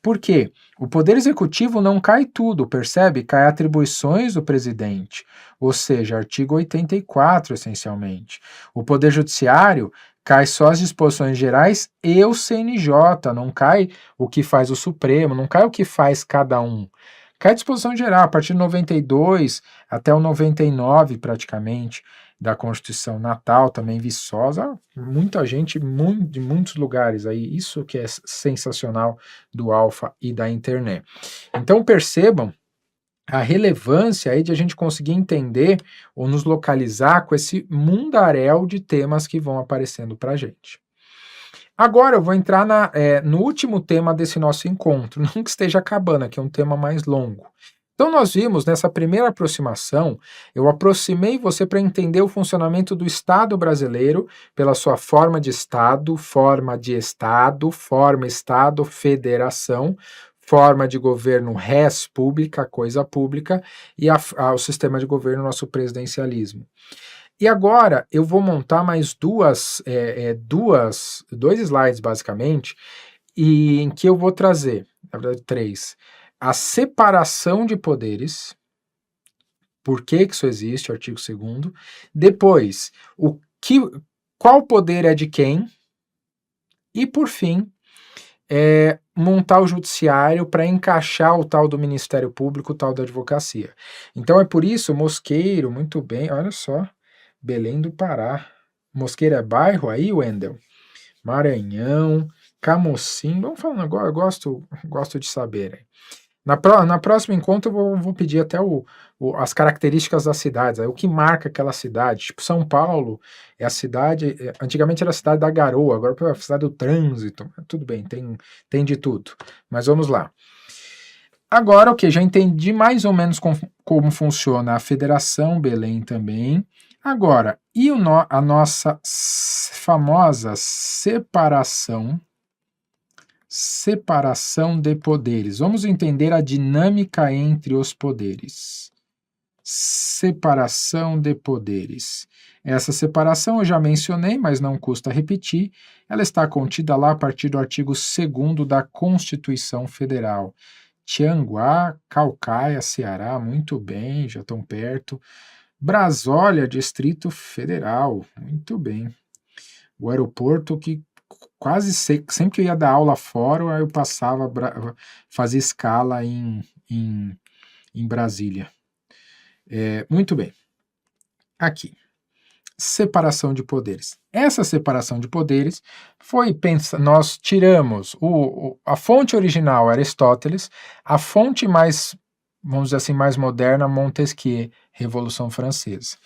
Por quê? O poder executivo não cai tudo, percebe? Cai atribuições do presidente, ou seja, artigo 84, essencialmente. O poder judiciário cai só as disposições gerais e o CNJ, não cai o que faz o Supremo, não cai o que faz cada um. Cai a disposição geral, a partir de 92 até o 99, praticamente, da Constituição Natal, também Viçosa, muita gente de muitos lugares aí, isso que é sensacional do Alfa e da internet. Então percebam a relevância aí de a gente conseguir entender ou nos localizar com esse mundaréu de temas que vão aparecendo para a gente. Agora eu vou entrar no último tema desse nosso encontro, não que esteja acabando, aqui é um tema mais longo. Então nós vimos nessa primeira aproximação, eu aproximei você para entender o funcionamento do Estado brasileiro pela sua forma Estado, federação, forma de governo res pública, coisa pública, e o sistema de governo nosso presidencialismo. E agora eu vou montar mais dois slides basicamente, e em que eu vou trazer, na verdade, três, a separação de poderes, por que que isso existe, artigo 2º, depois, qual poder é de quem, e por fim, montar o judiciário para encaixar o tal do Ministério Público, o tal da advocacia. Então é por isso, Mosqueiro, muito bem, olha só, Belém do Pará. Mosqueiro é bairro aí, Wendel? Maranhão, Camocim, vamos falando agora, eu gosto de saber. Na próxima encontro eu vou pedir até as características das cidades, o que marca aquela cidade. Tipo, São Paulo é a cidade, antigamente era a cidade da garoa, agora é a cidade do trânsito. Tudo bem, tem de tudo. Mas vamos lá. Agora, ok, já entendi mais ou menos como funciona a federação, Belém também. Agora, e a nossa famosa separação de poderes? Vamos entender a dinâmica entre os poderes. Separação de poderes. Essa separação eu já mencionei, mas não custa repetir. Ela está contida lá a partir do artigo 2º da Constituição Federal. Tianguá, Caucaia, Ceará, muito bem, já estão perto. Brasólia, Distrito Federal, muito bem. O aeroporto que quase sempre que eu ia dar aula fora, eu passava, fazia escala em Brasília. Muito bem. Aqui, separação de poderes. Essa separação de poderes foi nós tiramos a fonte original Aristóteles, a fonte mais, vamos dizer assim, mais moderna, Montesquieu, Revolução Francesa.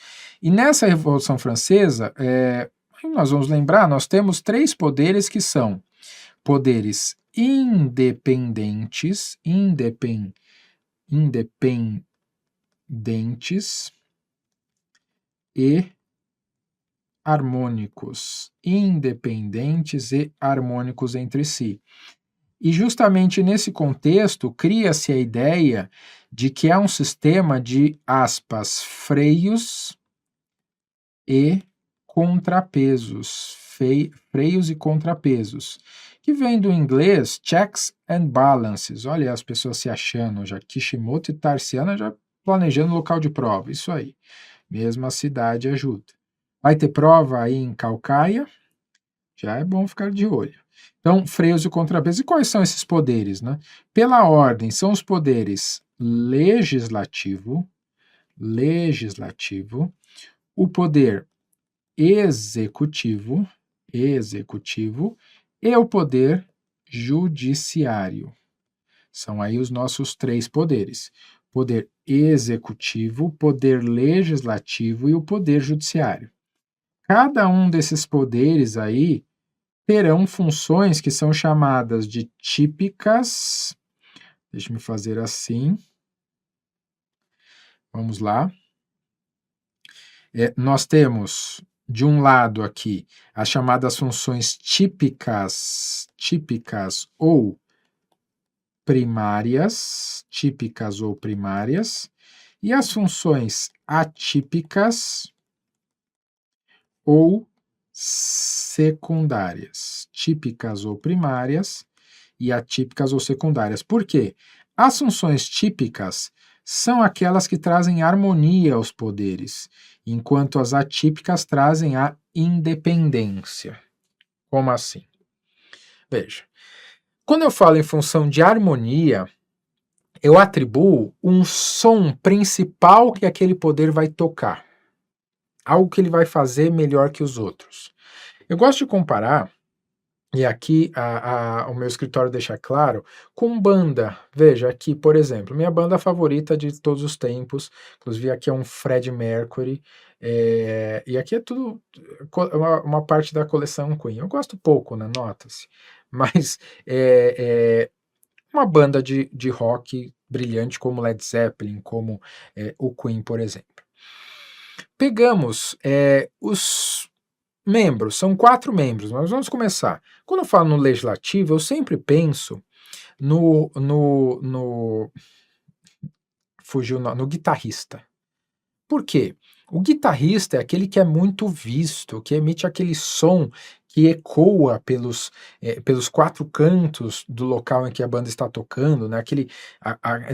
E nessa Revolução Francesa, nós vamos lembrar, nós temos 3 poderes que são poderes independentes e harmônicos, independentes e harmônicos entre si. E justamente nesse contexto cria-se a ideia de que há um sistema de, aspas, freios e contrapesos, freios e contrapesos, que vem do inglês checks and balances. Olha as pessoas se achando já, Kishimoto e Tarciana já planejando local de prova, isso aí, mesmo a cidade ajuda. Vai ter prova aí em Caucaia, já é bom ficar de olho. Então, freios e contrapesos. E quais são esses poderes, né? Pela ordem, são os poderes legislativo, o poder executivo e o poder judiciário. São aí os nossos 3 poderes. Poder executivo, poder legislativo e o poder judiciário. Cada um desses poderes aí terão funções que são chamadas de típicas. Deixa eu fazer assim. Vamos lá. Nós temos, de um lado aqui, as chamadas funções típicas ou primárias, e as funções atípicas ou secundárias, típicas ou primárias e atípicas ou secundárias. Por quê? As funções típicas são aquelas que trazem harmonia aos poderes, enquanto as atípicas trazem a independência. Como assim? Veja, quando eu falo em função de harmonia, eu atribuo um som principal que aquele poder vai tocar, algo que ele vai fazer melhor que os outros. Eu gosto de comparar, e aqui o meu escritório deixa claro, com banda. Veja, aqui, por exemplo, minha banda favorita de todos os tempos, inclusive aqui é um Fred Mercury, e aqui é tudo uma parte da coleção Queen. Eu gosto pouco, nota-se, mas uma banda de rock brilhante como Led Zeppelin, como o Queen, por exemplo. Pegamos os membros, são 4 membros, mas vamos começar. Quando eu falo no legislativo, eu sempre penso no fugiu no guitarrista. Por quê? O guitarrista é aquele que é muito visto, que emite aquele som que ecoa pelos 4 cantos do local em que a banda está tocando, né?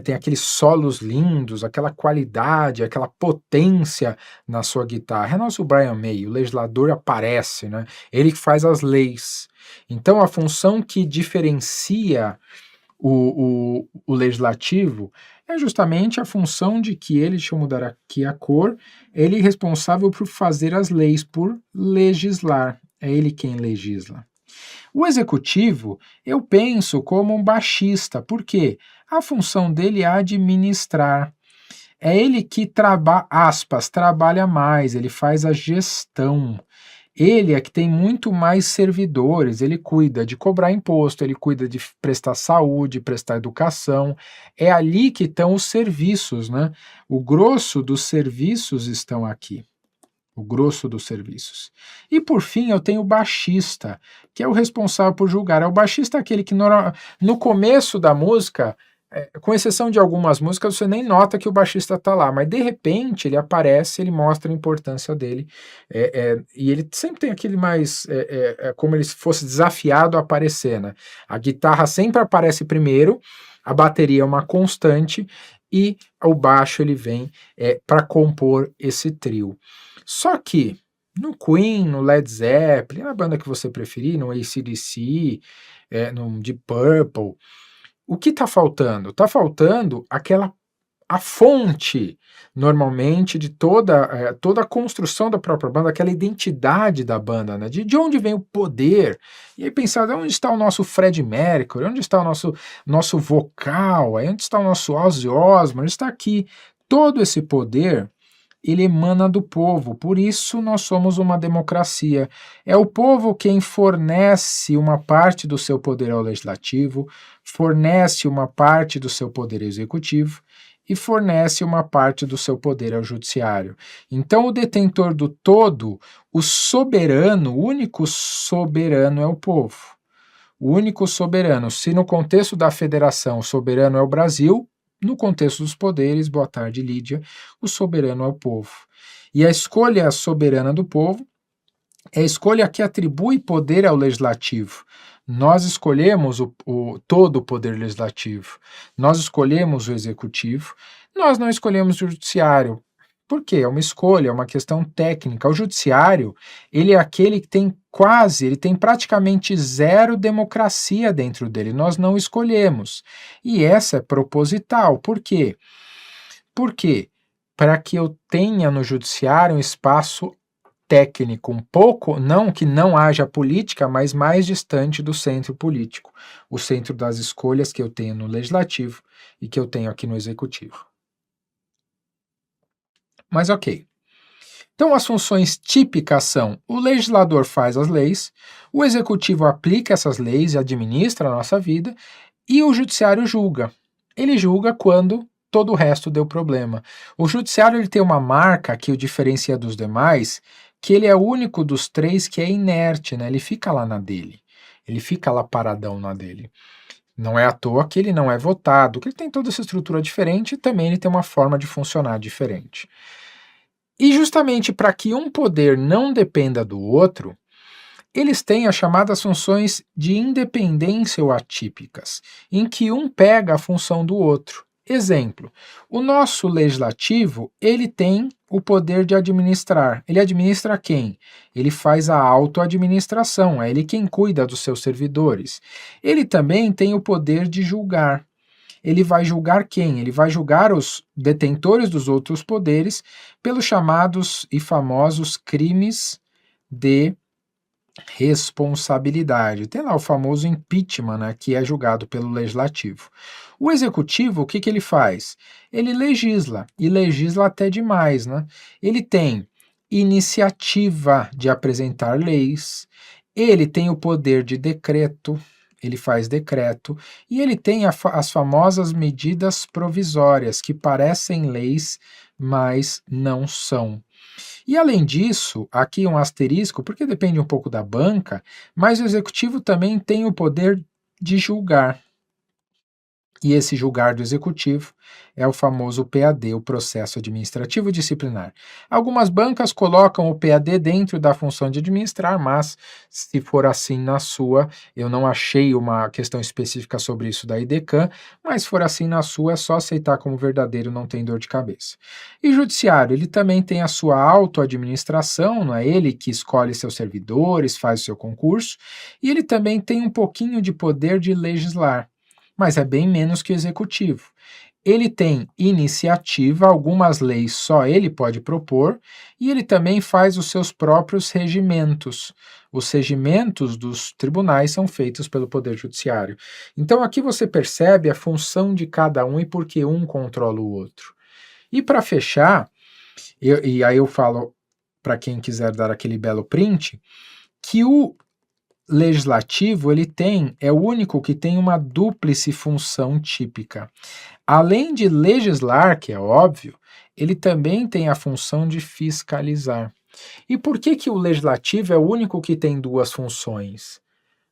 Tem aqueles solos lindos, aquela qualidade, aquela potência na sua guitarra. É nosso Brian May, o legislador aparece, né? Ele que faz as leis. Então a função que diferencia o legislativo é justamente a função de que ele, deixa eu mudar aqui a cor, ele é responsável por fazer as leis, por legislar. É ele quem legisla. O executivo, eu penso como um baixista, porque a função dele é administrar. É ele que trabalha mais, ele faz a gestão. Ele é que tem muito mais servidores, ele cuida de cobrar imposto, ele cuida de prestar saúde, prestar educação. É ali que estão os serviços, né? O grosso dos serviços estão aqui. O grosso dos serviços. E por fim, eu tenho o baixista, que é o responsável por julgar. O baixista é aquele que no começo da música, com exceção de algumas músicas, você nem nota que o baixista está lá, mas de repente ele aparece, ele mostra a importância dele, e ele sempre tem aquele mais, como ele fosse desafiado a aparecer, né? A guitarra sempre aparece primeiro, a bateria é uma constante, e o baixo ele vem para compor esse trio. Só que no Queen, no Led Zeppelin, na banda que você preferir, no AC/DC, no Deep Purple, o que está faltando? Está faltando a fonte, normalmente, de toda a construção da própria banda, aquela identidade da banda, né? De onde vem o poder. E aí pensar, onde está o nosso Freddie Mercury? Onde está o nosso vocal? Aí onde está o nosso Ozzy Osbourne? Está aqui. Todo esse poder, ele emana do povo, por isso nós somos uma democracia. É o povo quem fornece uma parte do seu poder ao legislativo, fornece uma parte do seu poder executivo e fornece uma parte do seu poder ao judiciário. Então, o detentor do todo, o soberano, o único soberano é o povo. O único soberano, se no contexto da federação o soberano é o Brasil, no contexto dos poderes, boa tarde, Lídia, o soberano é o povo. E a escolha soberana do povo é a escolha que atribui poder ao legislativo. Nós escolhemos todo o poder legislativo, nós escolhemos o executivo, nós não escolhemos o judiciário. Por quê? É uma escolha, é uma questão técnica. O judiciário, ele é aquele que ele tem praticamente zero democracia dentro dele. Nós não escolhemos. E essa é proposital. Por quê? Porque para que eu tenha no judiciário um espaço técnico um pouco, não que não haja política, mas mais distante do centro político, o centro das escolhas que eu tenho no legislativo e que eu tenho aqui no executivo. Mas ok. Então as funções típicas são: o legislador faz as leis, o executivo aplica essas leis e administra a nossa vida, e o judiciário julga. Ele julga quando todo o resto deu problema. O judiciário ele tem uma marca que o diferencia dos demais, que ele é o único dos 3 que é inerte, né? Ele fica lá na dele. Ele fica lá paradão na dele. Não é à toa que ele não é votado, que ele tem toda essa estrutura diferente e também ele tem uma forma de funcionar diferente. E justamente para que um poder não dependa do outro, eles têm as chamadas funções de independência ou atípicas, em que um pega a função do outro. Exemplo, o nosso legislativo, ele tem o poder de administrar. Ele administra quem? Ele faz a autoadministração, é ele quem cuida dos seus servidores. Ele também tem o poder de julgar. Ele vai julgar quem? Ele vai julgar os detentores dos outros poderes pelos chamados e famosos crimes de responsabilidade. Tem lá o famoso impeachment, né, que é julgado pelo legislativo. O executivo, o que ele faz? Ele legisla, e legisla até demais, né? Ele tem iniciativa de apresentar leis, ele tem o poder de decreto, ele faz decreto e ele tem as famosas medidas provisórias, que parecem leis, mas não são. E além disso, aqui um asterisco, porque depende um pouco da banca, mas o executivo também tem o poder de julgar. E esse julgar do executivo é o famoso PAD, o processo administrativo disciplinar. Algumas bancas colocam o PAD dentro da função de administrar, mas se for assim na sua, eu não achei uma questão específica sobre isso da IDECAN, mas se for assim na sua, é só aceitar como verdadeiro, não tem dor de cabeça. E judiciário, ele também tem a sua autoadministração, não é ele que escolhe seus servidores, faz o seu concurso, e ele também tem um pouquinho de poder de legislar, mas é bem menos que o executivo. Ele tem iniciativa, algumas leis só ele pode propor, e ele também faz os seus próprios regimentos. Os regimentos dos tribunais são feitos pelo Poder Judiciário. Então aqui você percebe a função de cada um e por que um controla o outro. E para fechar, e aí eu falo para quem quiser dar aquele belo print, que o legislativo é o único que tem uma dúplice função típica. Além de legislar, que é óbvio, ele também tem a função de fiscalizar. E por que que o legislativo é o único que tem duas funções?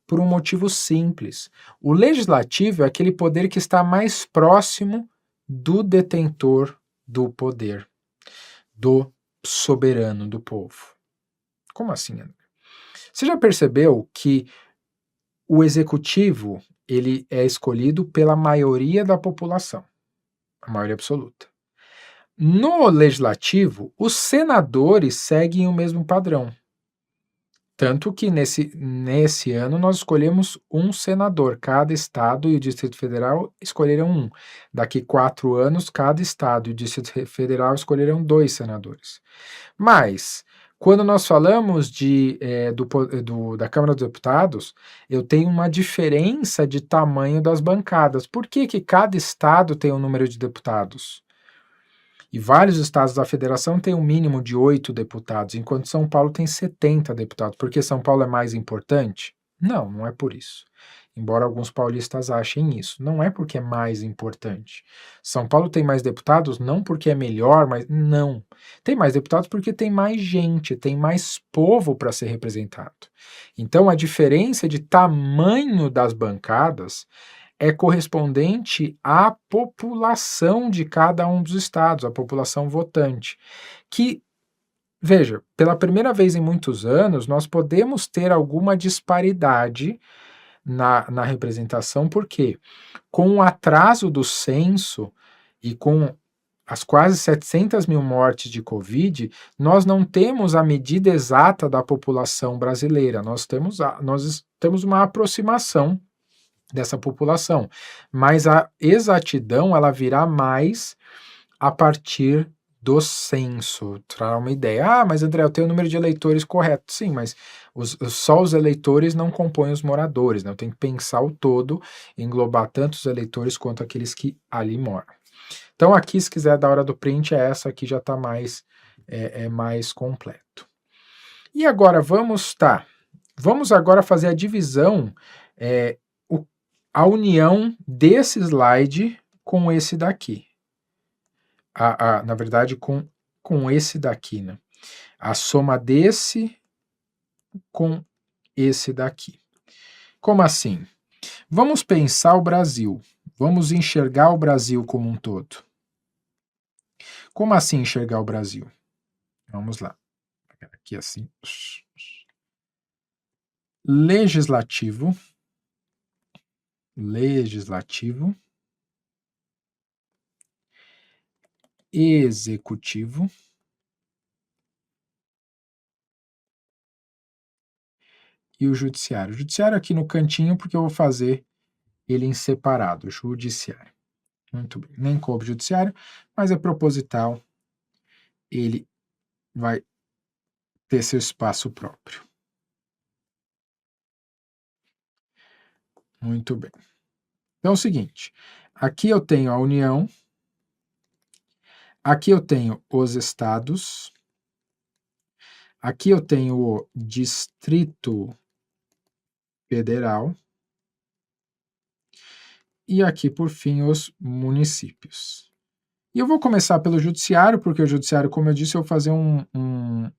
Por um motivo simples. O legislativo é aquele poder que está mais próximo do detentor do poder, do soberano do povo. Como assim, André? Você já percebeu que o executivo ele é escolhido pela maioria da população, a maioria absoluta. No legislativo, os senadores seguem o mesmo padrão. Tanto que nesse ano nós escolhemos um senador, cada estado e o Distrito Federal escolheram um. Daqui 4 anos, cada estado e o Distrito Federal escolherão 2 senadores. Mas, quando nós falamos da Câmara dos Deputados, eu tenho uma diferença de tamanho das bancadas. Por que que cada estado tem um número de deputados? E vários estados da federação têm um mínimo de 8 deputados, enquanto São Paulo tem 70 deputados. Porque São Paulo é mais importante? Não, não é por isso. Embora alguns paulistas achem isso. Não é porque é mais importante. São Paulo tem mais deputados não porque é melhor, mas não. Tem mais deputados porque tem mais gente, tem mais povo para ser representado. Então a diferença de tamanho das bancadas é correspondente à população de cada um dos estados, a população votante. Que, veja, pela primeira vez em muitos anos, nós podemos ter alguma disparidade na representação, porque com o atraso do censo e com as quase 700 mil mortes de Covid, nós não temos a medida exata da população brasileira, nós temos uma aproximação dessa população, mas a exatidão ela virá mais a partir do censo. Trará uma ideia, mas André, eu tenho o número de eleitores correto. Sim, mas só os eleitores não compõem os moradores, né? Eu tenho que pensar o todo, englobar tanto os eleitores quanto aqueles que ali moram. Então aqui, se quiser da hora do print, essa aqui já está mais completo. E agora vamos agora fazer a divisão, a união desse slide com esse daqui. Na verdade, com esse daqui, né? A soma desse com esse daqui. Como assim? Vamos pensar o Brasil. Vamos enxergar o Brasil como um todo. Como assim enxergar o Brasil? Vamos lá. Aqui assim. Legislativo, executivo e o judiciário. O judiciário aqui no cantinho, porque eu vou fazer ele em separado, judiciário. Muito bem, nem coube judiciário, mas é proposital, ele vai ter seu espaço próprio. Muito bem. Então é o seguinte, aqui eu tenho a União, aqui eu tenho os estados, aqui eu tenho o Distrito Federal, e aqui, por fim, os municípios. E eu vou começar pelo judiciário, porque o judiciário, como eu disse, eu vou fazer um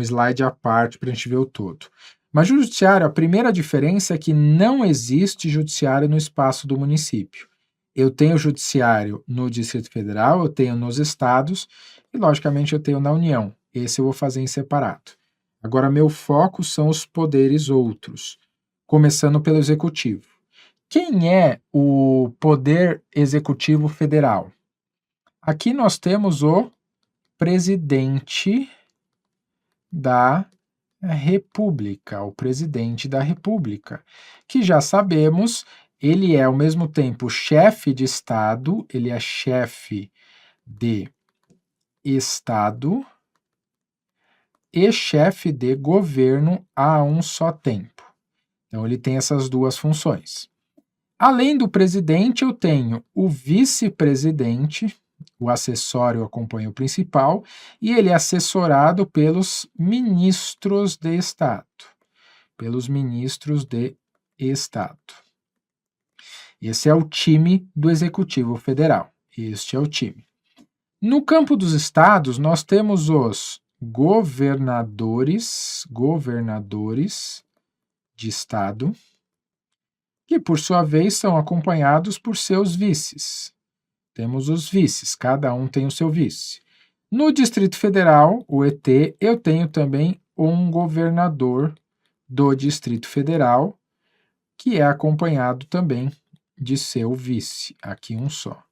slide à parte para a gente ver o todo. Mas o judiciário, a primeira diferença é que não existe judiciário no espaço do município. Eu tenho judiciário no Distrito Federal, eu tenho nos estados e, logicamente, eu tenho na União. Esse eu vou fazer em separado. Agora, meu foco são os poderes outros, começando pelo executivo. Quem é o poder executivo federal? Aqui nós temos o presidente da República, o presidente da República, que já sabemos, ele é ao mesmo tempo chefe de Estado, ele é chefe de Estado e chefe de governo a um só tempo. Então, ele tem essas duas funções. Além do presidente, eu tenho o vice-presidente, o acessório acompanha o principal, e ele é assessorado pelos ministros de Estado. Pelos ministros de Estado. Esse é o time do Executivo Federal. Este é o time. No campo dos estados, nós temos os governadores de estado, que por sua vez são acompanhados por seus vices. Temos os vices, cada um tem o seu vice. No Distrito Federal, o ET, eu tenho também um governador do Distrito Federal, que é acompanhado também de seu vice, aqui um só.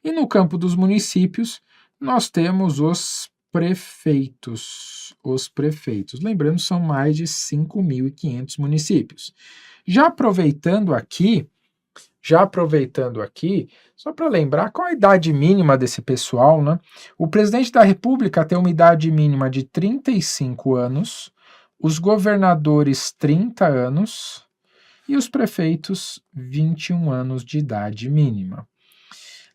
E no campo dos municípios, nós temos os prefeitos. Os prefeitos, lembrando, são mais de 5.500 municípios. Já aproveitando aqui, só para lembrar qual a idade mínima desse pessoal, né? O presidente da República tem uma idade mínima de 35 anos, os governadores 30 anos e os prefeitos 21 anos de idade mínima.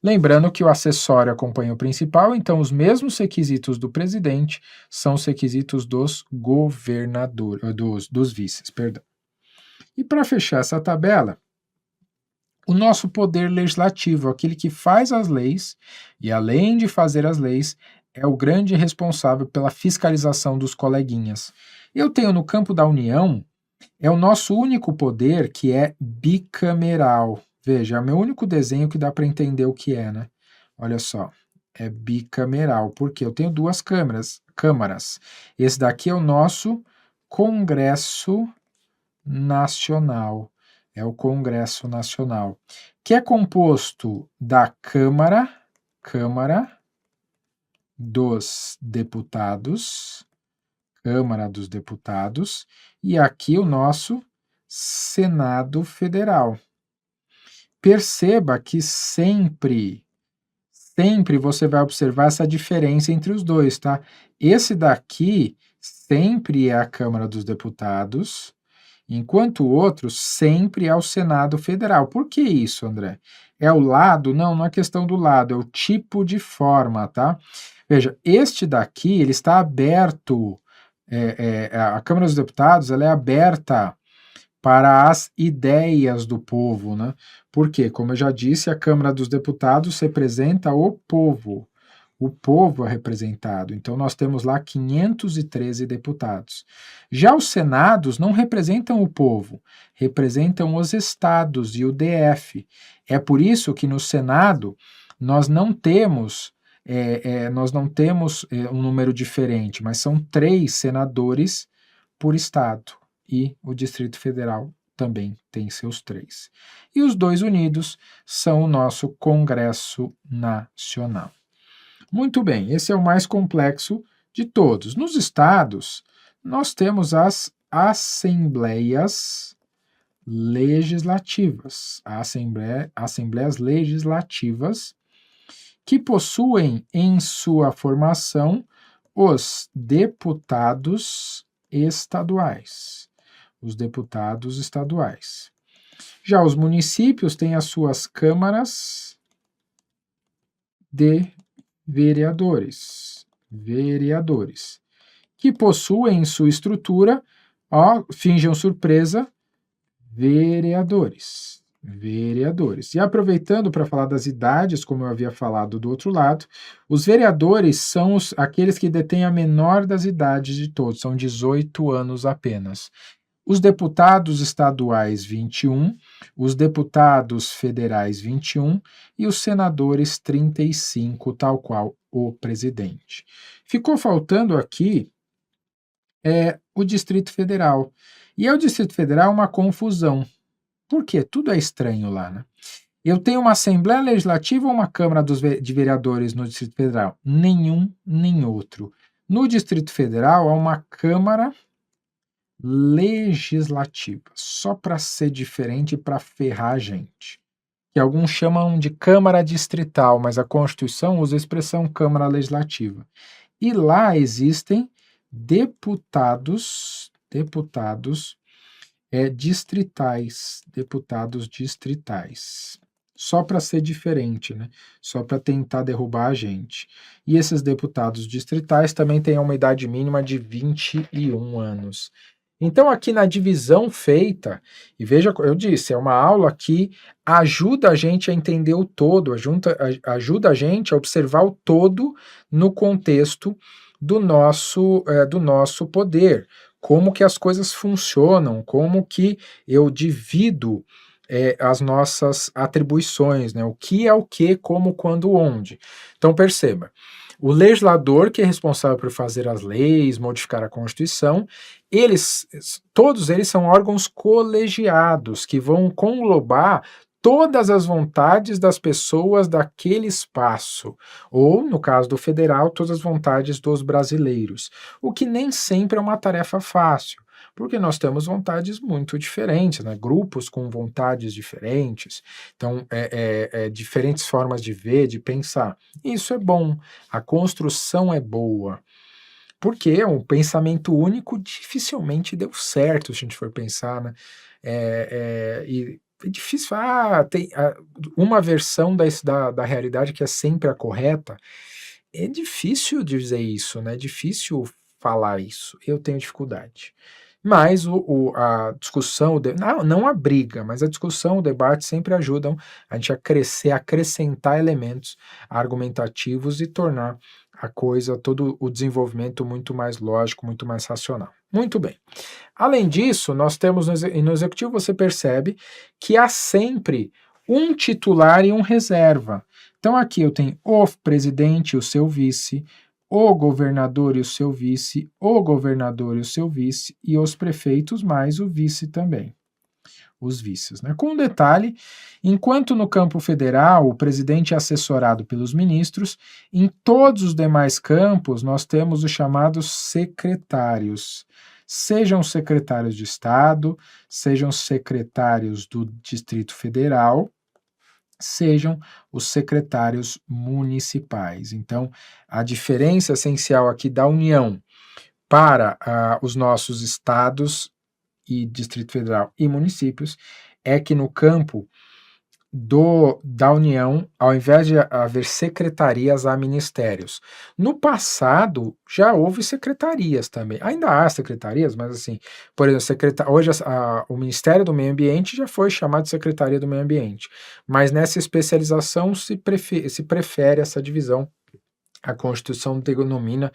Lembrando que o acessório acompanha o principal, então os mesmos requisitos do presidente são os requisitos dos governadores, dos vices, perdão. E para fechar essa tabela, o nosso poder legislativo, aquele que faz as leis, e além de fazer as leis, é o grande responsável pela fiscalização dos coleguinhas. Eu tenho no campo da União, é o nosso único poder que é bicameral. Veja, é o meu único desenho que dá para entender o que é, né? Olha só, é bicameral, porque eu tenho duas câmaras. Esse daqui é o nosso Congresso Nacional. É o Congresso Nacional, que é composto da Câmara dos Deputados, e aqui o nosso Senado Federal. Perceba que sempre você vai observar essa diferença entre os dois, tá? Esse daqui sempre é a Câmara dos Deputados, enquanto o outro sempre é o Senado Federal. Por que isso, André? É o lado? Não, não é questão do lado, é o tipo de forma, tá? Veja, este daqui, ele está aberto, a Câmara dos Deputados, ela é aberta para as ideias do povo, né? Porque, como eu já disse, a Câmara dos Deputados representa o povo. O povo é representado. Então, nós temos lá 513 deputados. Já os senados não representam o povo, representam os estados e o DF. É por isso que no Senado nós não temos um número diferente, mas são 3 senadores por estado. E o Distrito Federal também tem seus 3. E os 2 unidos são o nosso Congresso Nacional. Muito bem, esse é o mais complexo de todos. Nos estados, nós temos as assembleias legislativas, assembleias legislativas, que possuem em sua formação os deputados estaduais. Já os municípios têm as suas câmaras de vereadores, que possuem em sua estrutura, finjam surpresa, vereadores. Vereadores. E aproveitando para falar das idades, como eu havia falado do outro lado, os vereadores são aqueles que detêm a menor das idades de todos, são 18 anos apenas. Os deputados estaduais, 21, os deputados federais, 21 e os senadores, 35, tal qual o presidente. Ficou faltando aqui o Distrito Federal. E o Distrito Federal é uma confusão. Por quê? Tudo é estranho lá, né? Eu tenho uma Assembleia Legislativa ou uma Câmara de Vereadores no Distrito Federal? Nenhum, nem outro. No Distrito Federal há uma Câmara Legislativa, só para ser diferente e para ferrar a gente. Que alguns chamam de Câmara Distrital, mas a Constituição usa a expressão Câmara Legislativa. E lá existem deputados distritais, só para ser diferente, né? Só para tentar derrubar a gente. E esses deputados distritais também têm uma idade mínima de 21 anos. Então, aqui na divisão feita, e veja, eu disse, é uma aula que ajuda a gente a entender o todo, ajuda a gente a observar o todo no contexto do nosso poder, como que as coisas funcionam, como que eu divido as nossas atribuições, né? O que é o que, como, quando, onde. Então, perceba, o legislador, que é responsável por fazer as leis, modificar a Constituição, todos eles são órgãos colegiados que vão conglobar todas as vontades das pessoas daquele espaço, ou, no caso do federal, todas as vontades dos brasileiros, o que nem sempre é uma tarefa fácil, porque nós temos vontades muito diferentes, né? Grupos com vontades diferentes, então, diferentes formas de ver, de pensar. Isso é bom, a construção é boa, porque um pensamento único dificilmente deu certo, se a gente for pensar, né? E é difícil, tem uma versão da realidade que é sempre a correta, é difícil dizer isso, né? É difícil falar isso, eu tenho dificuldade. Mas a discussão, não a briga, mas a discussão, o debate sempre ajudam a gente a crescer, a acrescentar elementos argumentativos e tornar a coisa, todo o desenvolvimento muito mais lógico, muito mais racional. Muito bem. Além disso, nós temos no executivo, você percebe que há sempre um titular e um reserva. Então aqui eu tenho o presidente e o seu vice, o governador e o seu vice, o governador e o seu vice, e os prefeitos mais o vice também. Os vices, né? Com um detalhe, enquanto no campo federal o presidente é assessorado pelos ministros, em todos os demais campos nós temos os chamados secretários. Sejam secretários de Estado, sejam secretários do Distrito Federal, sejam os secretários municipais. Então, a diferença essencial aqui da União para os nossos estados e Distrito Federal e municípios é que no campo da União, ao invés de haver secretarias, há ministérios. No passado, já houve secretarias também. Ainda há secretarias, mas assim, por exemplo, hoje o Ministério do Meio Ambiente já foi chamado de Secretaria do Meio Ambiente. Mas nessa especialização se prefere essa divisão. A Constituição denomina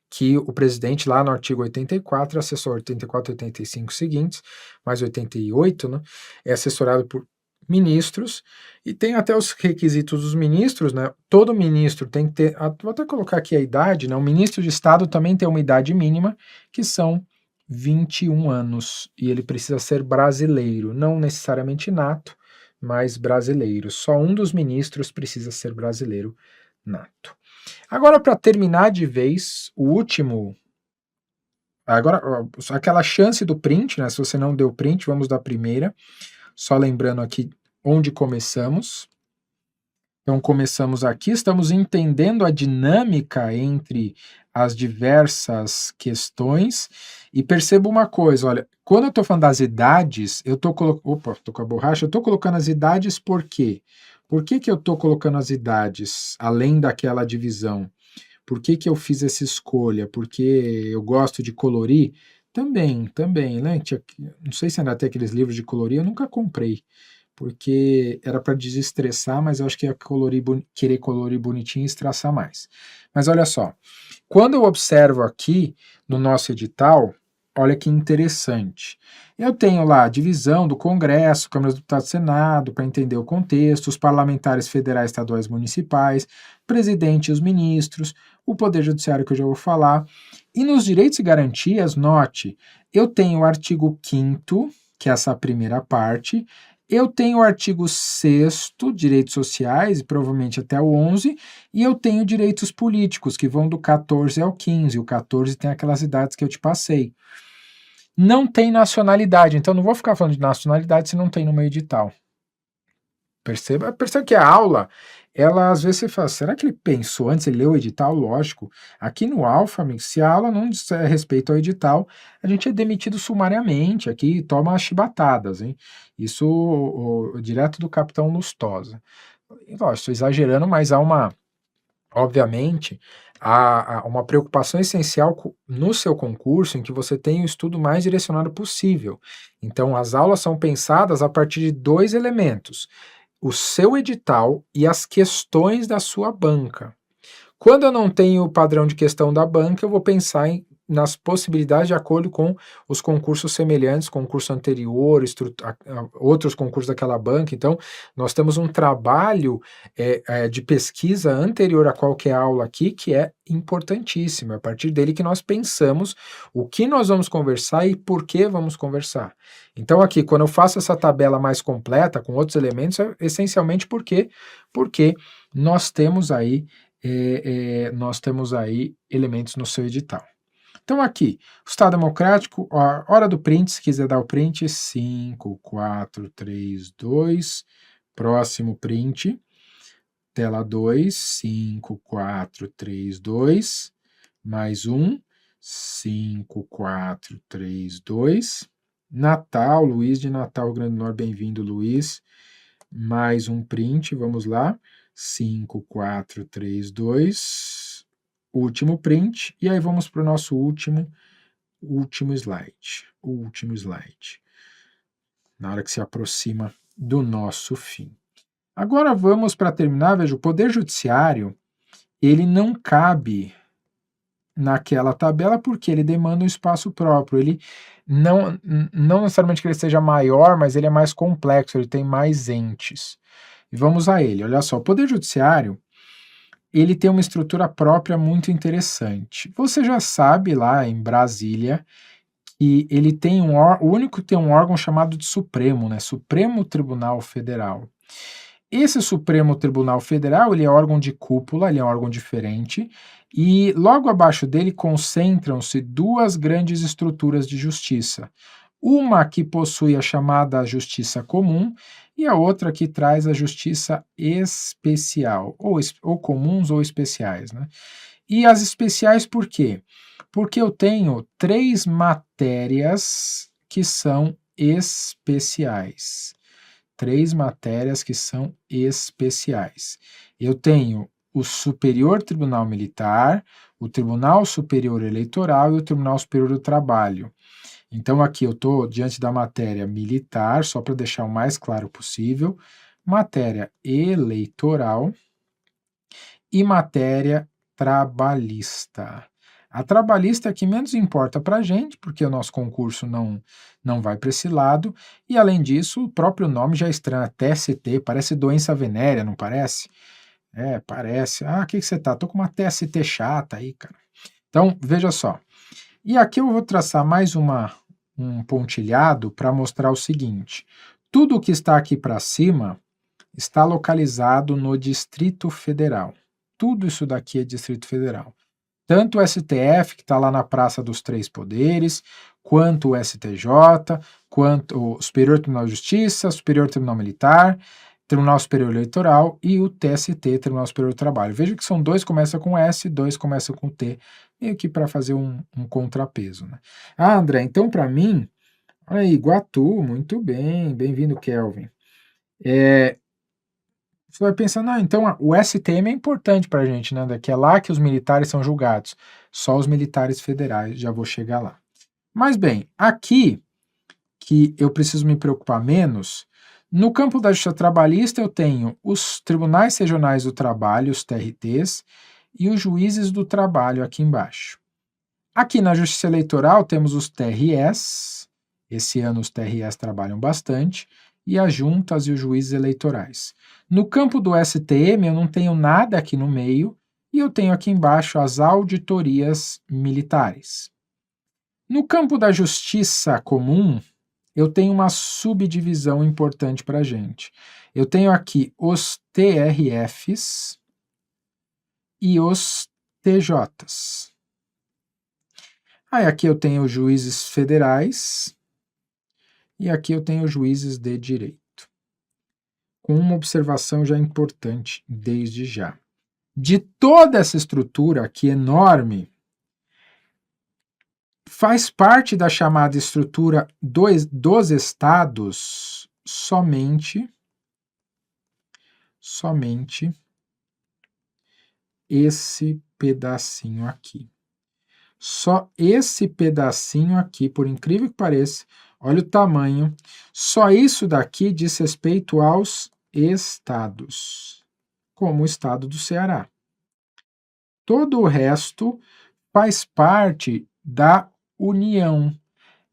que o presidente, lá no artigo 84, assessor 84 e 85 seguintes, mais 88, né, é assessorado por ministros, e tem até os requisitos dos ministros, né? Todo ministro tem que ter, vou até colocar aqui a idade, né? O ministro de Estado também tem uma idade mínima, que são 21 anos, e ele precisa ser brasileiro, não necessariamente nato, mas brasileiro. Só um dos ministros precisa ser brasileiro nato. Agora, para terminar de vez, o último. Agora, aquela chance do print, né? Se você não deu print, vamos dar a primeira. Só lembrando aqui onde começamos. Então, começamos aqui, estamos entendendo a dinâmica entre as diversas questões. E perceba uma coisa, olha, quando eu estou falando das idades, eu estou colocando. Opa, estou com a borracha, eu estou colocando as idades por quê? Por que eu estou colocando as idades, além daquela divisão? Por que eu fiz essa escolha? Porque eu gosto de colorir? Também, né? Não sei se ainda tem aqueles livros de colorir, eu nunca comprei, porque era para desestressar, mas eu acho que ia querer colorir bonitinho e estressar mais. Mas olha só, quando eu observo aqui no nosso edital, olha que interessante. Eu tenho lá a divisão do Congresso, Câmara dos Deputados e Senado, para entender o contexto, os parlamentares federais, estaduais, municipais, presidente e os ministros, o Poder Judiciário que eu já vou falar. E nos direitos e garantias, note, eu tenho o artigo 5º, que é essa primeira parte, eu tenho o artigo 6º, direitos sociais, e provavelmente até o 11, e eu tenho direitos políticos, que vão do 14 ao 15, o 14 tem aquelas idades que eu te passei. Não tem nacionalidade, então não vou ficar falando de nacionalidade se não tem no meu edital. Perceba que a aula, ela às vezes você fala, será que ele pensou antes, ele leu o edital? Lógico. Aqui no Alfa, amigo, se a aula não disser respeito ao edital, a gente é demitido sumariamente, aqui toma as chibatadas, hein? Isso direto do capitão Lustosa. Lógico, estou exagerando, mas obviamente, há uma preocupação essencial no seu concurso em que você tenha o estudo mais direcionado possível. Então, as aulas são pensadas a partir de 2 elementos: o seu edital e as questões da sua banca. Quando eu não tenho o padrão de questão da banca, eu vou pensar nas possibilidades de acordo com os concursos semelhantes, concurso anterior, outros concursos daquela banca. Então, nós temos um trabalho de pesquisa anterior a qualquer aula aqui, que é importantíssimo. É a partir dele que nós pensamos o que nós vamos conversar e por que vamos conversar. Então, aqui, quando eu faço essa tabela mais completa, com outros elementos, é essencialmente porque nós temos aí elementos no seu edital. Então aqui, o Estado Democrático, hora do print, se quiser dar o print, 5, 4, 3, 2, próximo print, tela 2, 5, 4, 3, 2, mais um, 5, 4, 3, 2, Natal, Luiz de Natal, Grande Norte, bem-vindo, Luiz, mais um print, vamos lá, 5, 4, 3, 2, último print, e aí vamos para o nosso último slide, na hora que se aproxima do nosso fim. Agora vamos para terminar, veja, o Poder Judiciário, ele não cabe naquela tabela porque ele demanda um espaço próprio, ele não necessariamente que ele seja maior, mas ele é mais complexo, ele tem mais entes. E vamos a ele, olha só, o Poder Judiciário, ele tem uma estrutura própria muito interessante. Você já sabe lá em Brasília que ele tem o único que tem um órgão chamado de Supremo, né? Supremo Tribunal Federal. Esse Supremo Tribunal Federal, ele é órgão de cúpula, ele é um órgão diferente, e logo abaixo dele concentram-se 2 grandes estruturas de justiça. Uma que possui a chamada justiça comum e a outra que traz a justiça especial, ou comuns ou especiais, né? E as especiais por quê? Porque eu tenho 3 matérias que são especiais. 3 matérias que são especiais. Eu tenho o Superior Tribunal Militar, o Tribunal Superior Eleitoral e o Tribunal Superior do Trabalho. Então aqui eu estou diante da matéria militar, só para deixar o mais claro possível, matéria eleitoral e matéria trabalhista. A trabalhista é a que menos importa para a gente, porque o nosso concurso não vai para esse lado, e além disso, o próprio nome já é estranho, TST, parece doença venérea, não parece? É, parece. Ah, o que você tá? Tô com uma TST chata aí, cara. Então, veja só. E aqui eu vou traçar mais um pontilhado para mostrar o seguinte: tudo o que está aqui para cima está localizado no Distrito Federal. Tudo isso daqui é Distrito Federal. Tanto o STF, que está lá na Praça dos Três Poderes, quanto o STJ, quanto o Superior Tribunal de Justiça, Superior Tribunal Militar, Tribunal Superior Eleitoral e o TST, Tribunal Superior do Trabalho. Veja que são 2 começam com S, 2 começam com T, meio que para fazer um contrapeso, né? Ah, André, então para mim, olha aí, Iguatu, muito bem, bem-vindo, Kelvin. Você vai pensar, não, então o STM é importante para a gente, né, André? Que é lá que os militares são julgados. Só os militares federais, já vou chegar lá. Mas bem, aqui que eu preciso me preocupar menos, No campo da justiça trabalhista, eu tenho os tribunais regionais do trabalho, os TRTs, e os juízes do trabalho aqui embaixo. Aqui na justiça eleitoral temos os TREs, esse ano os TREs trabalham bastante, e as juntas e os juízes eleitorais. No campo do STM eu não tenho nada aqui no meio, e eu tenho aqui embaixo as auditorias militares. No campo da justiça comum, eu tenho uma subdivisão importante para a gente. Eu tenho aqui os TRFs e os TJs. Aí aqui eu tenho os juízes federais e aqui eu tenho os juízes de direito. Com uma observação já importante desde já. De toda essa estrutura aqui enorme, faz parte da chamada estrutura dos estados somente esse pedacinho aqui. Só esse pedacinho aqui, por incrível que pareça, olha o tamanho, só isso daqui diz respeito aos estados, como o estado do Ceará. Todo o resto faz parte da União.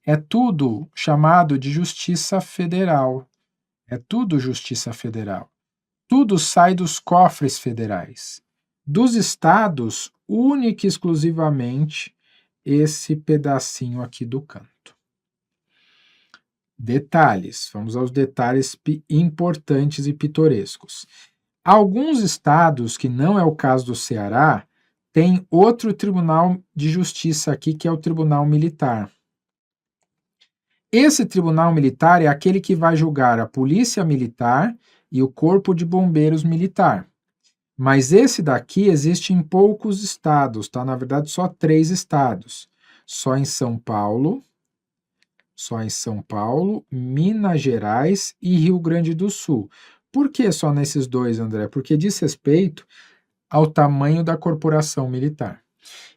É tudo chamado de Justiça Federal. É tudo Justiça Federal. Tudo sai dos cofres federais. Dos estados, única e exclusivamente esse pedacinho aqui do canto. Detalhes. Vamos aos detalhes importantes e pitorescos. Alguns estados, que não é o caso do Ceará, tem outro tribunal de justiça aqui, que é o Tribunal Militar. Esse Tribunal Militar é aquele que vai julgar a Polícia Militar e o Corpo de Bombeiros Militar. Mas esse daqui existe em poucos estados, tá? Na verdade, só 3 estados. Só em São Paulo, Minas Gerais e Rio Grande do Sul. Por que só nesses 2, André? Porque diz respeito ao tamanho da corporação militar.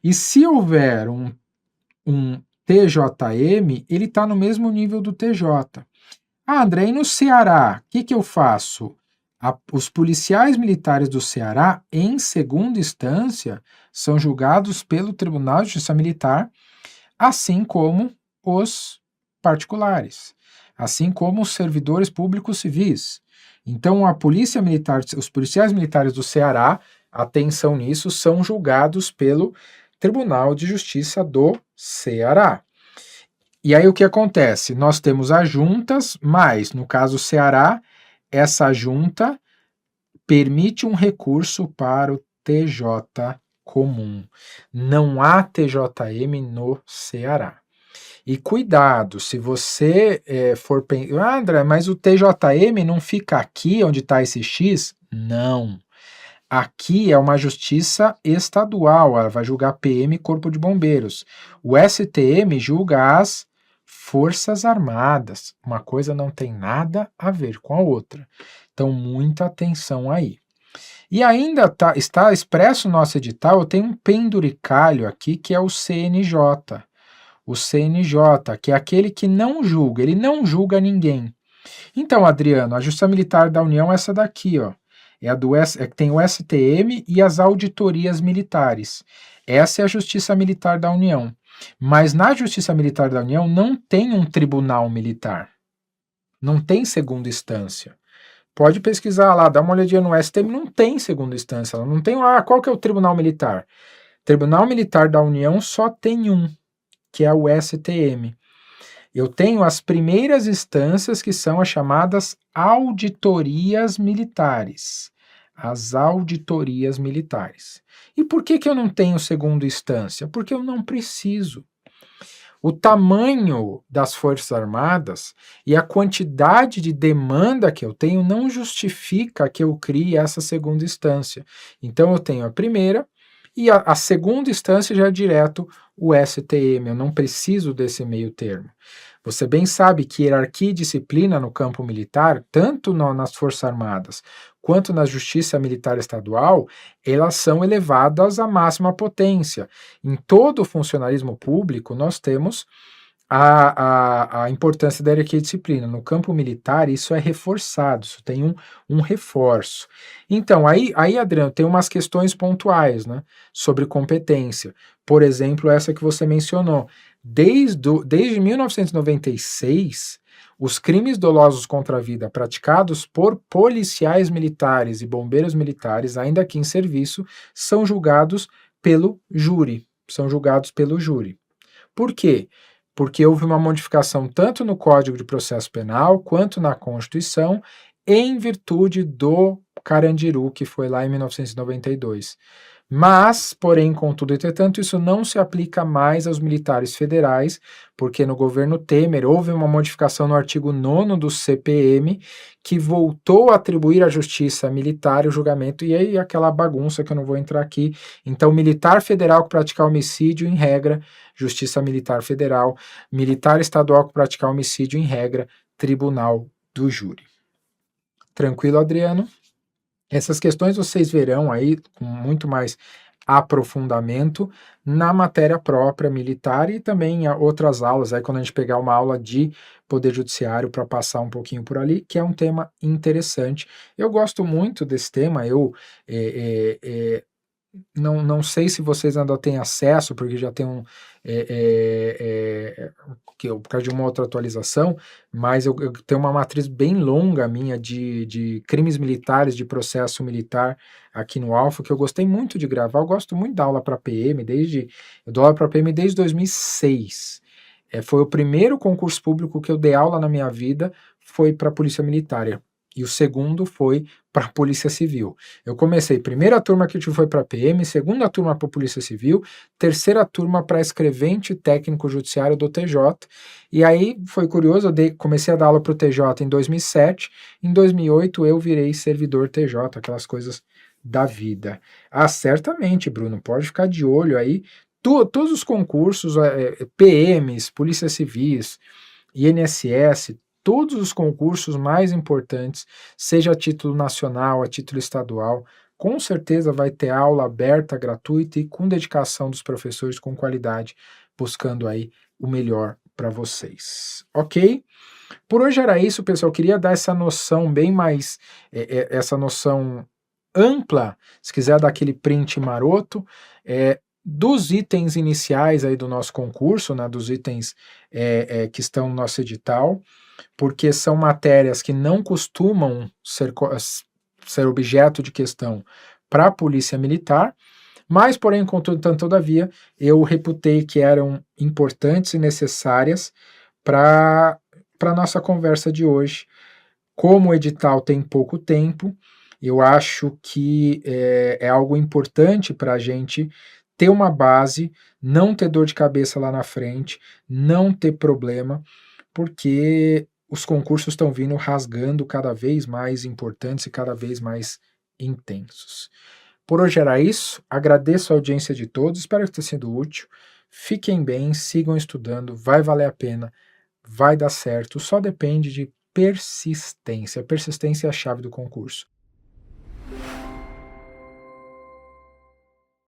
E se houver um TJM, ele está no mesmo nível do TJ. Ah, André, e no Ceará, o que eu faço? Os policiais militares do Ceará, em segunda instância, são julgados pelo Tribunal de Justiça Militar, assim como os particulares, assim como os servidores públicos civis. Então, a Polícia Militar, os policiais militares do Ceará, atenção nisso, são julgados pelo Tribunal de Justiça do Ceará. E aí o que acontece? Nós temos as juntas, mas, no caso Ceará, essa junta permite um recurso para o TJ comum. Não há TJM no Ceará. E cuidado, se você for pensar, André, mas o TJM não fica aqui onde está esse X? Não. Aqui é uma justiça estadual, ela vai julgar PM e Corpo de Bombeiros. O STM julga as Forças Armadas. Uma coisa não tem nada a ver com a outra. Então, muita atenção aí. E ainda está expresso no nosso edital, eu tenho um penduricalho aqui, que é o CNJ. O CNJ, que é aquele que não julga, ele não julga ninguém. Então, Adriano, a Justiça Militar da União é essa daqui, ó. Que tem o STM e as auditorias militares. Essa é a Justiça Militar da União. Mas na Justiça Militar da União não tem um tribunal militar. Não tem segunda instância. Pode pesquisar lá, dá uma olhadinha no STM, não tem segunda instância. Não tem, qual que é o Tribunal Militar? Tribunal Militar da União só tem um, que é o STM. Eu tenho as primeiras instâncias, que são as chamadas auditorias militares. As auditorias militares. E por que eu não tenho segunda instância? Porque eu não preciso. O tamanho das Forças Armadas e a quantidade de demanda que eu tenho não justifica que eu crie essa segunda instância. Então eu tenho a primeira e a segunda instância já é direto o STM, eu não preciso desse meio termo. Você bem sabe que hierarquia e disciplina no campo militar, tanto nas Forças Armadas quanto na Justiça Militar Estadual, elas são elevadas à máxima potência. Em todo o funcionalismo público, nós temos a importância da equidisciplina. No campo militar, isso é reforçado, isso tem um reforço. Então, aí, Adriano, tem umas questões pontuais, né, sobre competência. Por exemplo, essa que você mencionou. Desde 1996, os crimes dolosos contra a vida praticados por policiais militares e bombeiros militares, ainda aqui em serviço, são julgados pelo júri. São julgados pelo júri. Por quê? Porque houve uma modificação tanto no Código de Processo Penal quanto na Constituição, em virtude do Carandiru, que foi lá em 1992. Mas, porém, contudo, entretanto, isso não se aplica mais aos militares federais, porque no governo Temer houve uma modificação no artigo 9º do CPM, que voltou a atribuir à justiça militar o julgamento, e aí aquela bagunça que eu não vou entrar aqui. Então, militar federal que praticar homicídio, em regra, Justiça Militar Federal, militar estadual que praticar homicídio, em regra, Tribunal do Júri. Tranquilo, Adriano? Essas questões vocês verão aí com muito mais aprofundamento na matéria própria militar e também em outras aulas, aí quando a gente pegar uma aula de Poder Judiciário para passar um pouquinho por ali, que é um tema interessante. Eu gosto muito desse tema, eu não sei se vocês ainda têm acesso, porque já tem por causa de uma outra atualização, mas eu tenho uma matriz bem longa minha de crimes militares, de processo militar aqui no Alfa, que eu gostei muito de gravar. Eu gosto muito da aula para PM, eu dou aula para PM desde 2006. Foi o primeiro concurso público que eu dei aula na minha vida, foi para a Polícia Militar. E o segundo foi para a Polícia Civil. Eu comecei, primeira turma que eu tive foi para PM, segunda turma para a Polícia Civil, terceira turma para escrevente técnico judiciário do TJ, e aí foi curioso, comecei a dar aula para o TJ em 2007, em 2008 eu virei servidor TJ, aquelas coisas da vida. Ah, certamente, Bruno, pode ficar de olho aí, todos os concursos, PMs, Polícia Civis, INSS, todos os concursos mais importantes, seja a título nacional, a título estadual, com certeza vai ter aula aberta, gratuita e com dedicação dos professores com qualidade, buscando aí o melhor para vocês. Ok? Por hoje era isso, pessoal. Eu queria dar essa noção bem mais, essa noção ampla, se quiser dar aquele print maroto, dos itens iniciais aí do nosso concurso, né, dos itens que estão no nosso edital, porque são matérias que não costumam ser objeto de questão para a Polícia Militar, mas, porém, contudo, todavia, eu reputei que eram importantes e necessárias para a nossa conversa de hoje. Como o edital tem pouco tempo, eu acho que é algo importante para a gente ter uma base, não ter dor de cabeça lá na frente, não ter problema, porque os concursos estão vindo rasgando cada vez mais importantes e cada vez mais intensos. Por hoje era isso, agradeço a audiência de todos, espero ter sido útil. Fiquem bem, sigam estudando, vai valer a pena, vai dar certo, só depende de persistência. A persistência é a chave do concurso.